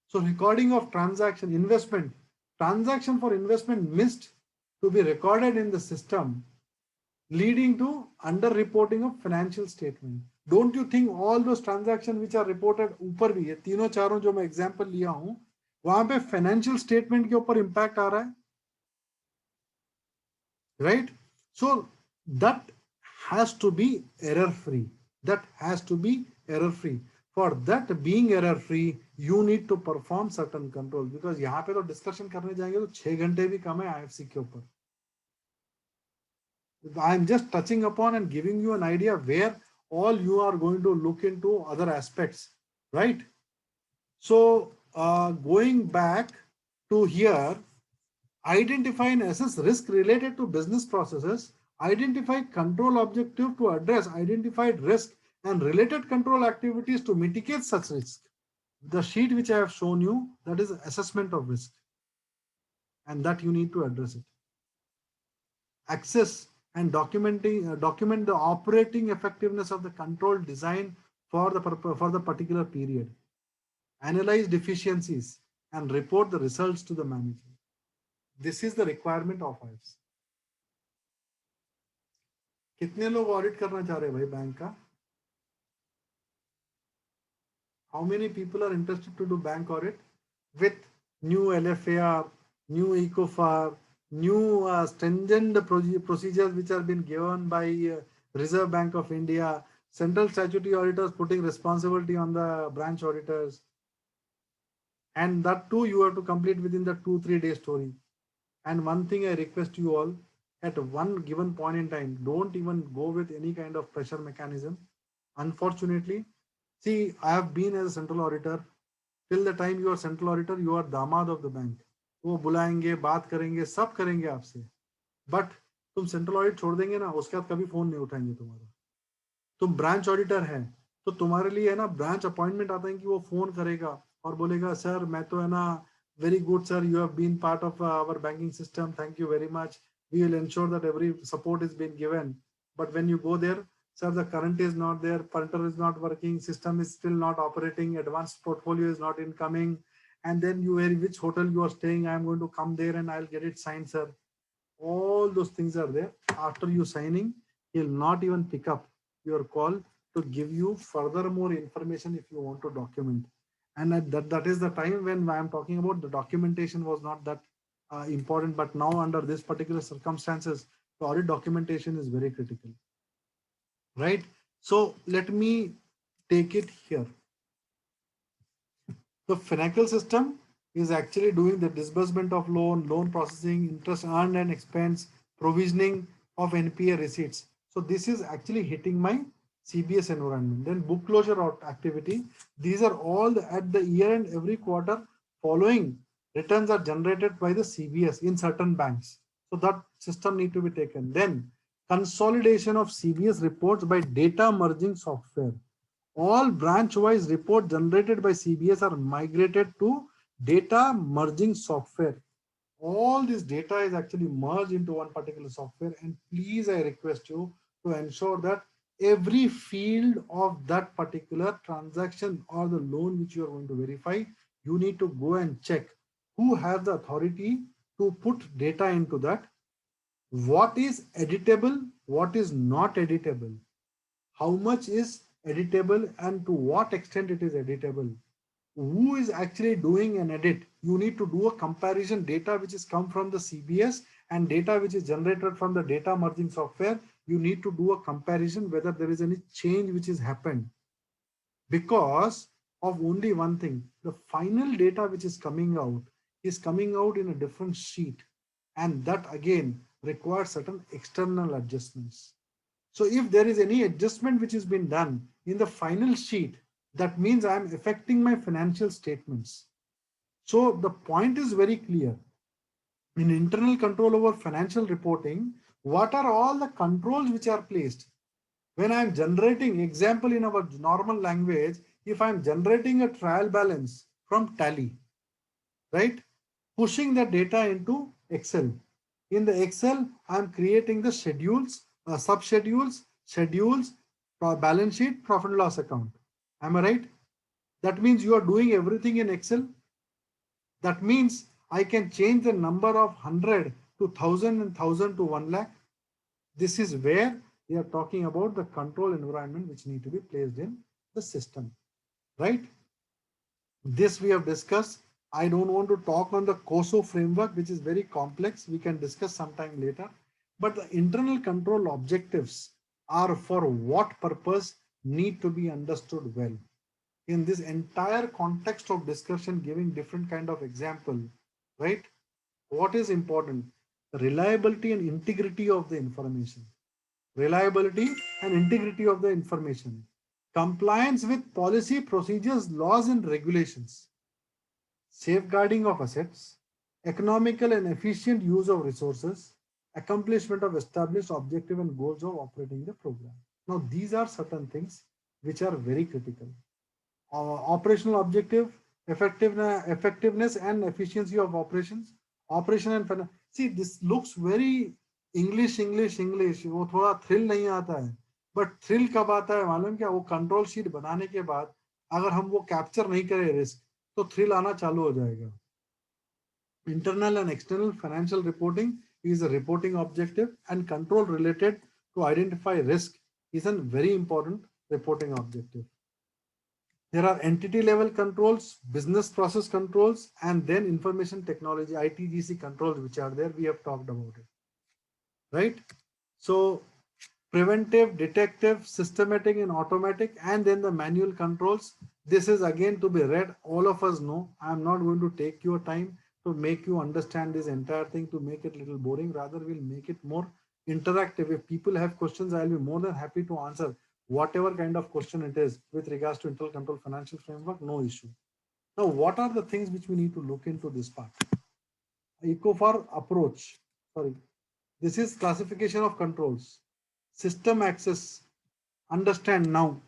So recording of transaction, investment, transaction for investment missed to be recorded in the system, leading to under-reporting of financial statement. Don't you think all those transactions which are reported ऊपर भी, ये तीनों चारों जो मैं example लिया हूँ, वहाँ पे financial statement के ऊपर impact आ रहा है, right? So that has to be error-free. That has to be error-free. For that being error-free, you need to perform certain controls. Because यहाँ पे तो discussion करने जाएंगे तो 6 घंटे भी कम है IFC के ऊपर. I am just touching upon and giving you an idea where all you are going to look into other aspects, right? So going back to here, identify and assess risk related to business processes, identify control objective to address identified risk and related control activities to mitigate such risk. The sheet which I have shown you, that is assessment of risk, and that you need to address it. Access and document the operating effectiveness of the control design for the particular period. Analyze deficiencies and report the results to the manager. This is the requirement of IFC. कितने लोग audit करना चाह रहे हैं भाई bank का? How many people are interested to do bank audit with new LFAR, new ECOFAR, new stringent procedures which have been given by Reserve Bank of India, central statutory auditors putting responsibility on the branch auditors, and that too you have to complete within the 2-3 day story. And one thing I request you all, at one given point in time, don't even go with any kind of pressure mechanism. Unfortunately, see, I have been as a central auditor. Till the time you are central auditor, you are दामाद of the bank. वो बुलाएंगे, बात करेंगे, सब करेंगे आपसे. But तुम central audit छोड़ देंगे ना, उसके बाद कभी फोन नहीं उठाएंगे तुम्हारा. तुम branch auditor हैं, तो तुम्हारे लिए है ना branch appointment आता है कि वो फोन करेगा और बोलेगा सर मैं तो है ना very good sir, you have been part of our banking system, thank you very much, we will ensure that every support is being given. But when you go there, sir, the current is not there, printer is not working, system is still not operating, advanced portfolio is not incoming, and then you vary which hotel you are staying, I am going to come there and I'll get it signed, sir. All those things are there. After you signing, he'll not even pick up your call to give you further more information if you want to document. And that is the time when I am talking about the documentation was not that important, but now under this particular circumstances, the audit documentation is very critical, right? So let me take it here. The financial system is actually doing the disbursement of loan processing, interest earned and expense, provisioning of NPA receipts. So this is actually hitting my CBS environment. Then book closure activity. These are all at the year end every quarter following returns are generated by the CBS in certain banks. So that system need to be taken. Then consolidation of CBS reports by data merging software. All branch-wise reports generated by CBS are migrated to data merging software. All this data is actually merged into one particular software. And please, I request you to ensure that every field of that particular transaction or the loan which you are going to verify, you need to go and check who has the authority to put data into that, what is editable, what is not editable, how much is editable and to what extent it is editable, who is actually doing an edit. You need to do a comparison data which is come from the CBS and data which is generated from the data merging software. You need to do a comparison whether there is any change which has happened, because of only one thing, the final data which is coming out in a different sheet, and that again requires certain external adjustments. So if there is any adjustment which has been done in the final sheet, that means I am affecting my financial statements. So the point is very clear. In internal control over financial reporting, what are all the controls which are placed? When I am generating, example in our normal language, if I am generating a trial balance from Tally, right? Pushing the data into Excel. In the Excel, I am creating the schedules, sub-schedules, schedules, balance sheet, profit and loss account. Am I right? That means you are doing everything in Excel. That means I can change the number of 100 to 1000 and 1000 to 1 lakh. This is where we are talking about the control environment which need to be placed in the system, right? This we have discussed. I don't want to talk on the COSO framework, which is very complex. We can discuss sometime later. But the internal control objectives are for what purpose need to be understood well. In this entire context of discussion, giving different kind of example, right? What is important? Reliability and integrity of the information. Reliability and integrity of the information. Compliance with policy, procedures, laws and regulations. Safeguarding of assets. Economical and efficient use of resources. Accomplishment of established objective and goals of operating the program. Now, these are certain things which are very critical. Operational objective, effectiveness and efficiency of operations. Operation and finance. See, this looks very English. वो थोड़ा thrill नहीं आता है. But thrill कब आता है मालूम क्या? वो control sheet बनाने के बाद अगर हम वो capture नहीं करें risk, तो thrill आना चालू हो जाएगा. Internal and external financial reporting is a reporting objective, and control related to identify risk is a very important reporting objective. There are entity level controls, business process controls, and then information technology, ITGC controls, which are there. We have talked about it, right? So preventive, detective, systematic and automatic, and then the manual controls. This is again to be read. All of us know. I'm not going to take your time to make you understand this entire thing, to make it a little boring. Rather, we'll make it more interactive. If people have questions, I'll be more than happy to answer whatever kind of question it is with regards to internal control financial framework, no issue. Now, what are the things which we need to look into this part? ECOFAR approach, sorry. This is classification of controls. System access, understand now.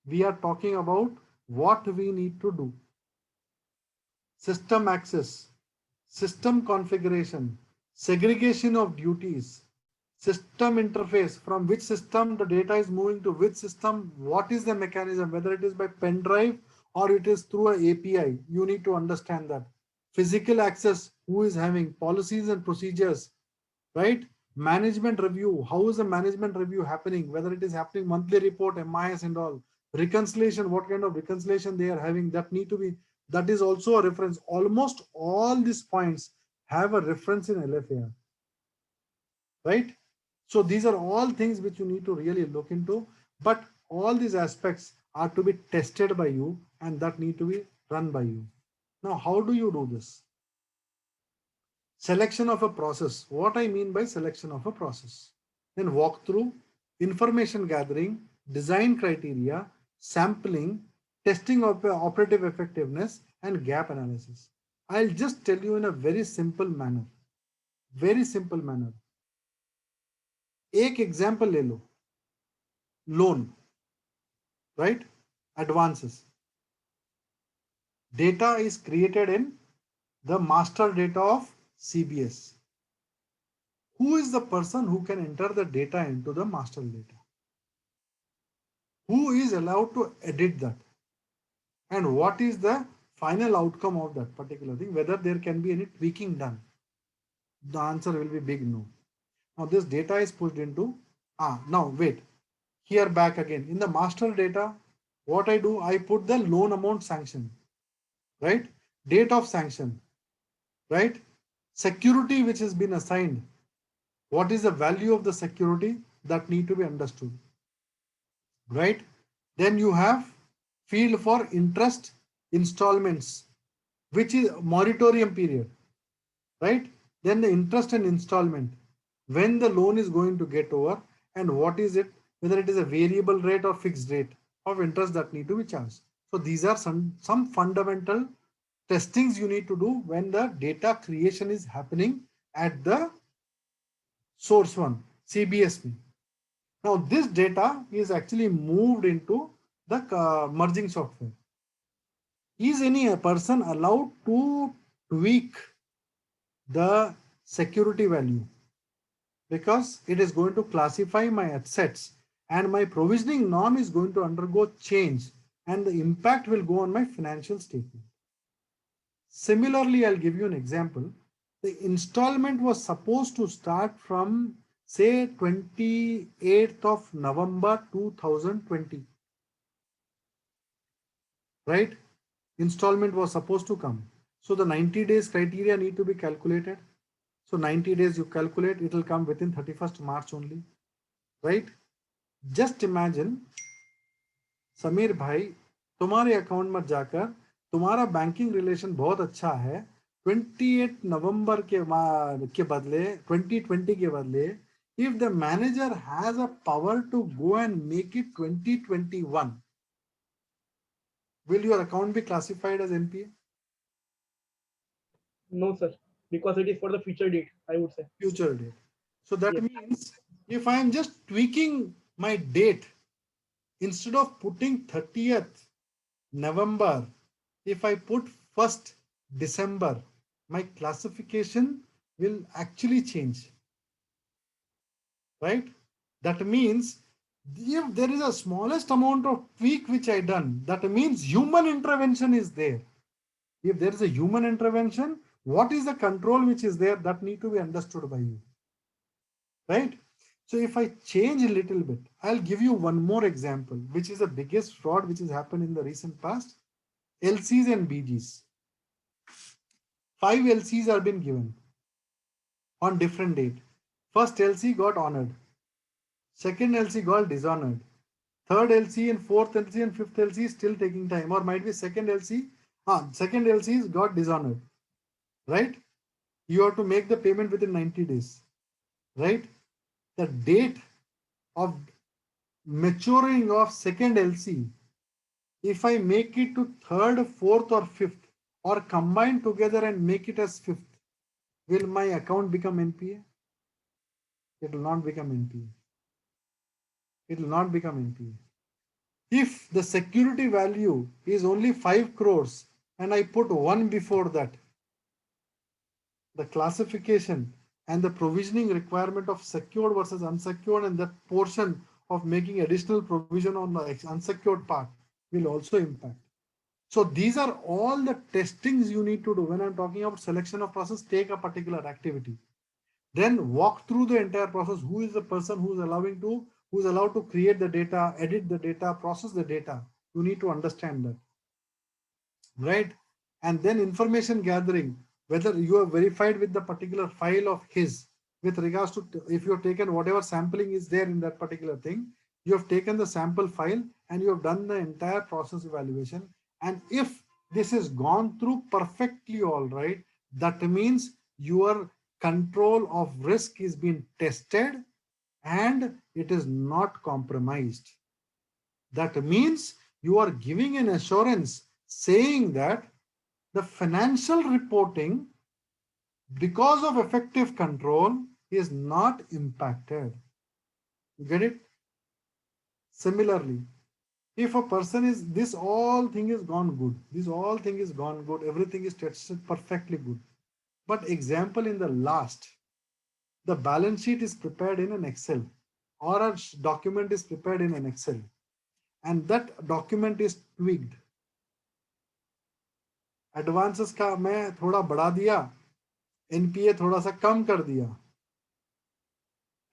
We are talking about what we need to do. System access, system configuration, segregation of duties, system interface, from which system the data is moving to which system, what is the mechanism, whether it is by pen drive or it is through an API, you need to understand that. Physical access, who is having, policies and procedures, right? Management review, how is the management review happening, whether it is happening monthly report, MIS and all. Reconciliation, what kind of reconciliation they are having, that need to be, that is also a reference. Almost all these points have a reference in LFAR, right? So these are all things which you need to really look into, but all these aspects are to be tested by you and that need to be run by you. Now, how do you do this? Selection of a process. What I mean by selection of a process. Then walkthrough, information gathering, design criteria, sampling, testing of operative effectiveness, and gap analysis. I'll just tell you in a very simple manner. Very simple manner. एक example ले लो. Loan, right? Advances. Data is created in the master data of CBS. Who is the person who can enter the data into the master data? Who is allowed to edit that? And what is the final outcome of that particular thing? Whether there can be any tweaking done? The answer will be big no. Now this data is pushed into, now wait, here back again. In the master data, what I do, I put the loan amount sanction, right? Date of sanction, right? Security which has been assigned. What is the value of the security that need to be understood, right? Then you have field for interest installments, which is moratorium period, right? Then the interest and installment, when the loan is going to get over and what is it, whether it is a variable rate or fixed rate of interest that need to be charged. So these are some fundamental testings you need to do when the data creation is happening at the source one, CBSP. Now this data is actually moved into the merging software. Is any person allowed to tweak the security value? Because it is going to classify my assets and my provisioning norm is going to undergo change and the impact will go on my financial statement. Similarly, I'll give you an example. The installment was supposed to start from say 28th of November 2020, right? Installment was supposed to come. So the 90 days criteria need to be calculated. So 90 days you calculate, it will come within 31st March only, right? Just imagine, Sameer भाई, तुम्हारे account में जाकर तुम्हारा banking relation बहुत अच्छा है, 28 नवंबर के बदले 2020 के बदले, if the manager has a power to go and make it 2021, will your account be classified as NPA? No, sir, because it is for the future date, I would say. Future date. So that Yes. means if I am just tweaking my date, instead of putting 30th November, if I put 1st December, my classification will actually change, right? That means if there is a smallest amount of tweak which I done, that means human intervention is there. If there is a human intervention, what is the control which is there that need to be understood by you, right? So if I change a little bit, I'll give you one more example, which is the biggest fraud which has happened in the recent past. LCs and BGs. 5 LCs are been given on different date. First LC got honored. Second LC got dishonored. Third LC and fourth LC and fifth LC is still taking time, or might be second LC got dishonored, right? You have to make the payment within 90 days, right? The date of maturing of second LC, if I make it to third, fourth or fifth, or combine together and make it as fifth, will my account become NPA? It will not become NPA. It will not become NPA. If the security value is only 5 crores and I put 1 before that, the classification and the provisioning requirement of secured versus unsecured and that portion of making additional provision on the unsecured part will also impact. So these are all the testings you need to do. When I'm talking about selection of process, take a particular activity. Then walk through the entire process. Who is the person who's allowed to create the data, edit the data, process the data. You need to understand that, right? And then information gathering, whether you are verified with the particular file of his with regards to, if you have taken whatever sampling is there in that particular thing, you have taken the sample file and you have done the entire process evaluation. And if this has gone through perfectly all right, that means your control of risk is being tested and it is not compromised. That means you are giving an assurance saying that The financial reporting, because of effective control, is not impacted. You get it? Similarly, if a person is, this all thing is gone good, this all thing is gone good, everything is tested perfectly good. But example, in the last, the balance sheet is prepared in an Excel, or a document is prepared in an Excel, and that document is tweaked. Advances का मैं थोड़ा बढ़ा दिया, NPA थोड़ा सा कम कर दिया,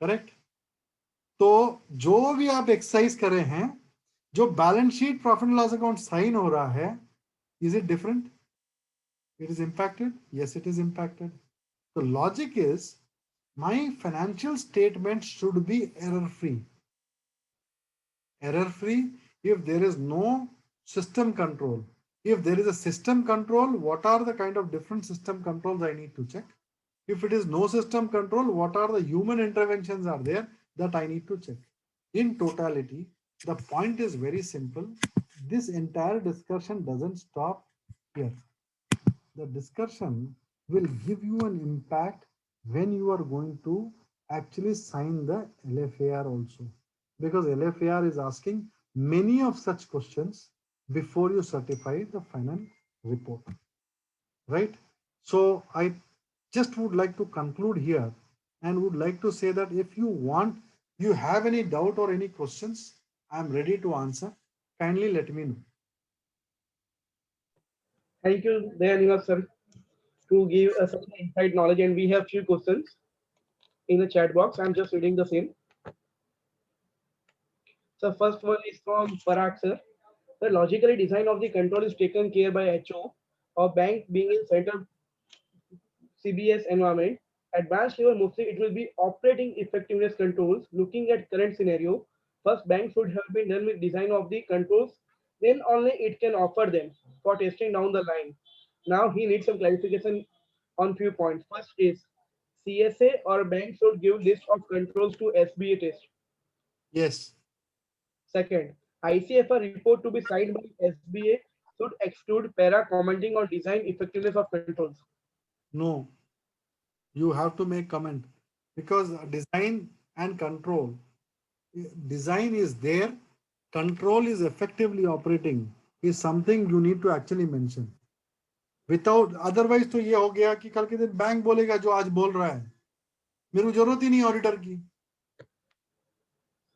correct? तो जो भी आप एक्सरसाइज कर रहे हैं, जो balance sheet profit loss account sign हो रहा है, is it different? It is impacted? Yes, it is impacted. The logic is, my financial statement should be error-free. Error-free if there is no system control. If there is a system control, what are the kind of different system controls I need to check? If it is no system control, what are the human interventions are there that I need to check? In totality, the point is very simple. This entire discussion doesn't stop here. The discussion will give you an impact when you are going to actually sign the LFAR also, because LFAR is asking many of such questions before you certify the final report, right? So I just would like to conclude here and would like to say that if you want, you have any doubt or any questions, I'm ready to answer. Kindly let me know. Thank you, Dayanivas sir, to give us such insight knowledge. And we have few questions in the chat box. I'm just reading the same. So first one is from Parag sir. The logically design of the control is taken care by HO or bank being in central CBS environment. At branch level, mostly it will be operating effectiveness controls. Looking at current scenario, first bank should have been done with design of the controls, then only it can offer them for testing down the line. Now he needs some clarification on few points. First is CSA or bank should give list of controls to SBA test. Yes. Second, ICFR report to be signed by SBA should exclude para commenting or design effectiveness of controls. No, you have to make comment, because design and control, design is there, control is effectively operating, is something you need to actually mention. Without, otherwise तो ये हो गया कि कल के दिन bank बोलेगा जो आज बोल रहा है, मेरे को जरूरत ही नहीं ऑडिटर की.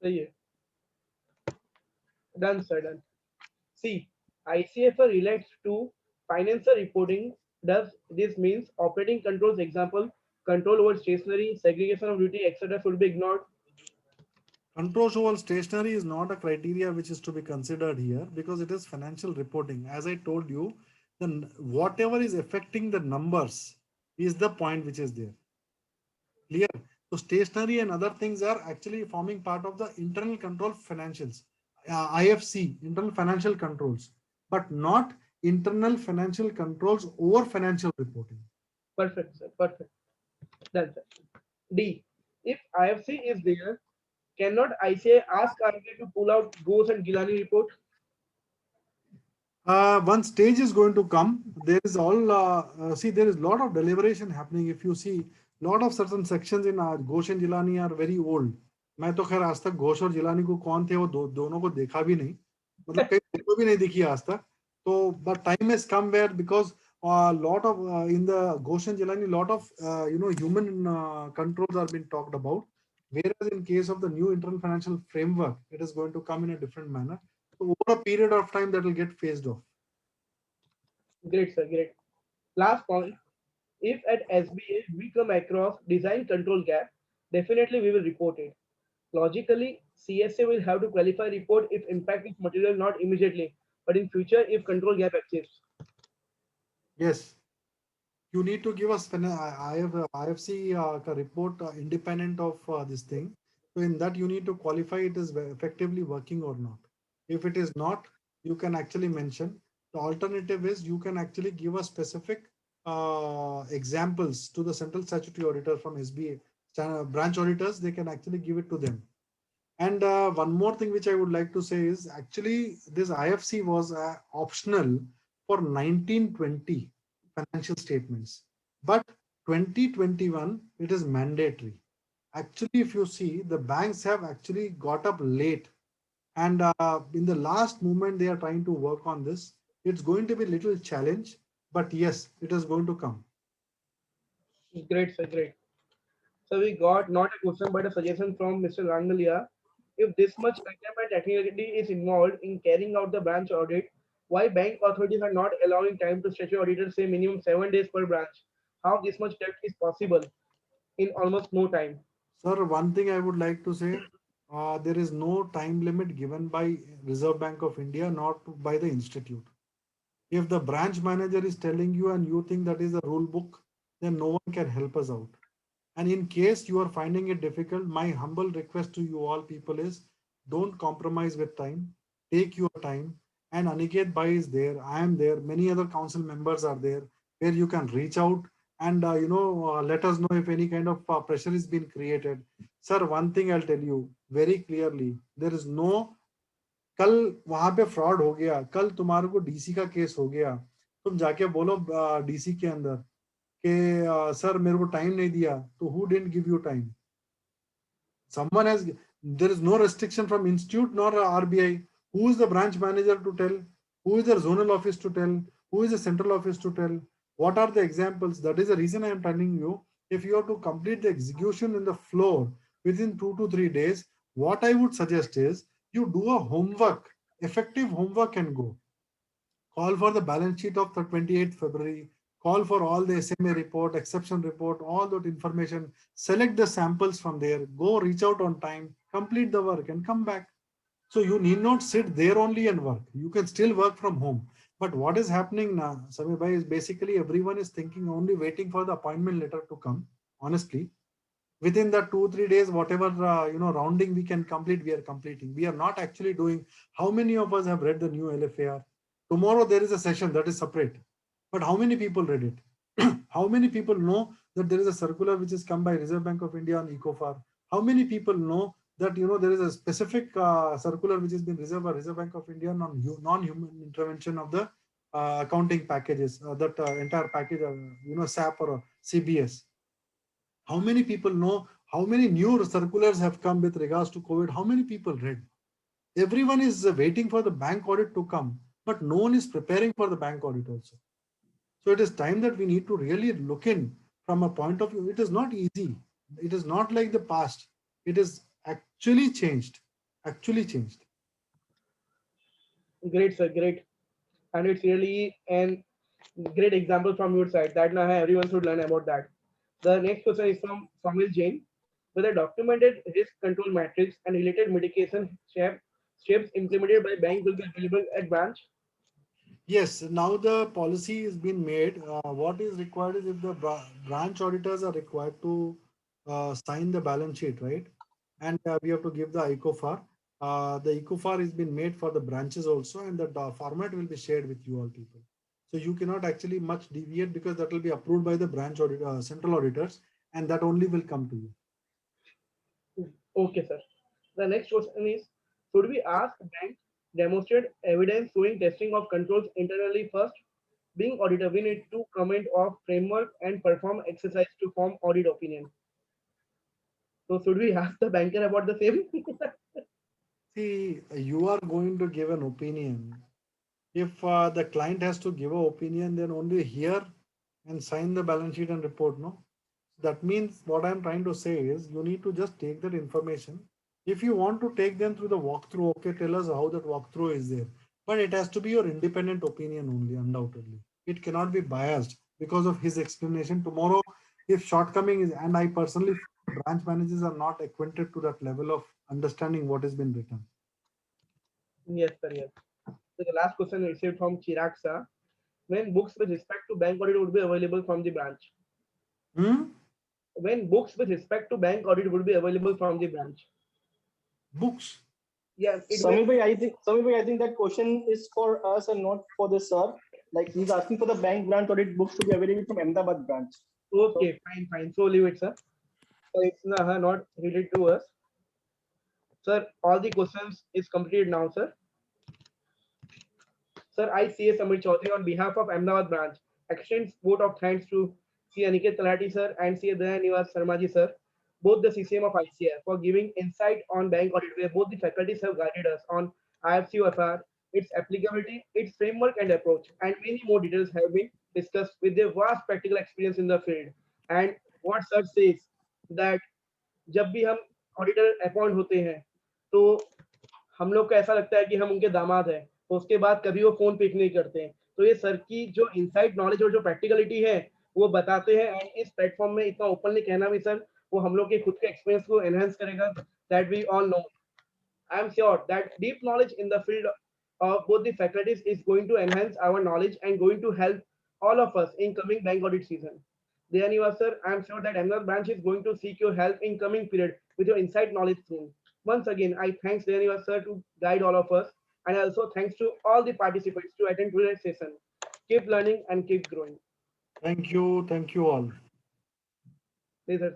सही है. Done, sir, done. C. ICFR relates to financial reporting. Does this means operating controls, example, control over stationery, segregation of duty, etc. should be ignored? Control over stationery is not a criteria which is to be considered here, because it is financial reporting. As I told you, then whatever is affecting the numbers is the point which is there. Clear? So stationery and other things are actually forming part of the internal control financials, IFC, internal financial controls, but not internal financial controls over financial reporting. Perfect, sir. Perfect. Done, sir. D. If IFC is there, cannot ICA ask RBI to pull out Ghosh and Gilani report? One stage is going to come. There is all, see, there is a lot of deliberation happening. If you see, lot of certain sections in Ghosh and Gilani are very old. मैं तो खैर आज तक घोष और जिलानी को कौन थे वो दोनों को देखा भी नहीं, मतलब कहीं को भी नहीं देखी आज तक. तो but time has come where, because a lot of in the Ghosh and Jilani, lot of human controls are being talked about, whereas in case of the new internal financial framework, it is going to come in a different manner. So over a period of time, that will get phased off. Great, sir. Great. Last point. If at SBA we come across design control gap, definitely we will report it. Logically, CSA will have to qualify report if impact is material not immediately, but in future if control gap exists. Yes. You need to give us IFC report independent of this thing. So in that you need to qualify it is effectively working or not. If it is not, you can actually mention. The alternative is you can actually give a specific examples to the central statutory auditor from SBA. Branch auditors, they can actually give it to them. And one more thing which I would like to say is actually this IFC was optional for 1920 financial statements, but 2021 it is mandatory. Actually, if you see, the banks have actually got up late, and in the last moment they are trying to work on this. It's going to be a little challenge, but yes, it is going to come. Great, sir. Great. So we got not a question but a suggestion from Mr. Rangalia. If this much time and technicality is involved in carrying out the branch audit, why bank authorities are not allowing time to statutory auditors say minimum 7 days per branch? How this much depth is possible in almost no time? Sir, one thing I would like to say, there is no time limit given by Reserve Bank of India, not by the institute. If the branch manager is telling you and you think that is a rule book, then no one can help us out. And in case you are finding it difficult, my humble request to you all people is don't compromise with time. Take your time. And Aniket Bhai is there. I am there. Many other council members are there where you can reach out and let us know if any kind of pressure is being created. Sir, one thing I'll tell you very clearly, there is no कल वहां पे fraud हो गया, कल तुम्हारे को DC का case हो गया, तुम जाके बोलो डीसी के अंदर कि सर मेरे को टाइम नहीं दिया, तो who didn't give you time? Someone has, there is no restriction from institute nor RBI. Who is the branch manager to tell? Who is the zonal office to tell? Who is the central office to tell? What are the examples? That is the reason I am telling you, if you have to complete the execution in the floor within 2 to 3 days, what I would suggest is you do a homework, effective homework, and go. Call for the balance sheet of the 28th February, call for all the SMA report, exception report, all that information, select the samples from there, go reach out on time, complete the work and come back. So you need not sit there only and work. You can still work from home. But what is happening now, Samir Bhai, is basically everyone is thinking only waiting for the appointment letter to come, honestly. Within the 2-3 days, whatever rounding we can complete, we are completing. We are not actually doing. How many of us have read the new LFAR? Tomorrow there is a session that is separate. But how many people read it? How many people know that there is a circular which has come by Reserve Bank of India on ECOFAR? How many people know that there is a specific circular which has been reserved by Reserve Bank of India on non-human intervention of the accounting packages, that entire package, SAP or CBS? How many people know how many new circulars have come with regards to COVID? How many people read? Everyone is waiting for the bank audit to come, but no one is preparing for the bank audit also. So it is time that we need to really look in from a point of view. It is not easy. It is not like the past. It is actually changed. Actually changed. Great, sir. Great. And it's really an great example from your side that now everyone should learn about that. The next question is from Samil Jain. Whether documented risk control matrix and related mitigation steps implemented by bank will be available at branch? Yes, now the policy has been made. What is required is if the branch auditors are required to sign the balance sheet, right? And we have to give the ICOFAR. The ICOFAR has been made for the branches also, and the format will be shared with you all people. So you cannot actually much deviate because that will be approved by the branch audit, central auditors, and that only will come to you. Okay, sir. The next question is, should we ask bank demonstrate evidence showing testing of controls internally first? Being auditor, we need to comment of framework and perform exercise to form audit opinion. So should we ask the banker about the same? See, you are going to give an opinion. If the client has to give an opinion, then only hear and sign the balance sheet and report, no? That means what I'm trying to say is you need to just take that information. If you want to take them through the walkthrough, okay, tell us how that walkthrough is there. But it has to be your independent opinion only, undoubtedly. It cannot be biased because of his explanation. Tomorrow, if shortcoming is, and I personally, branch managers are not acquainted to that level of understanding what has been written. Yes, sir. Yes. So the last question received from Chirag Shah. When books with respect to bank audit would be available from the branch? When books with respect to bank audit would be available from the branch? Books? Yeah. Samir bhai, I think that question is for us and not for the sir. Like he's asking for the bank branch audit books to be available from Ahmedabad branch. Okay, fine. So leave it, sir. So it's not related to us. Sir, all the questions is completed now, sir. Sir, I, C.A. Samir Chaudhary, on behalf of Ahmedabad branch, extends vote of thanks to C. Aniket Talati sir and C. Dayanivas Sarmaji sir, both the CCM of ICAR, for giving insight on bank audit, where both the faculties have guided us on IFCOFR, its applicability, its framework and approach, and many more details have been discussed with their vast practical experience in the field. And what sir says that जब भी हम auditor appoint होते हैं तो हम लोग को ऐसा लगता है कि हम उनके दामाद हैं, तो उसके बाद कभी वो फोन पिक नहीं करते हैं। तो ये सर की जो इनसाइट नॉलेज और जो प्रैक्टिकलिटी है वो बताते हैं, एंड इस प्लेटफॉर्म में इतना ओपनली कहना भी सर वो हम लोग के खुद के एक्सपीरियंस को एनहांस करेगा, that we all know. I am sure that deep knowledge in the field of both the faculties is going to enhance our knowledge and going to help all of us in coming bank audit season. Dayanivas sir, I am sure that Ahmedabad branch is going to seek your help in coming period with your insight knowledge soon. Once again, I thanks Dayanivas sir to guide all of us, and also thanks to all the participants to attend today's session. Keep learning and keep growing. Thank you all. Please, sir.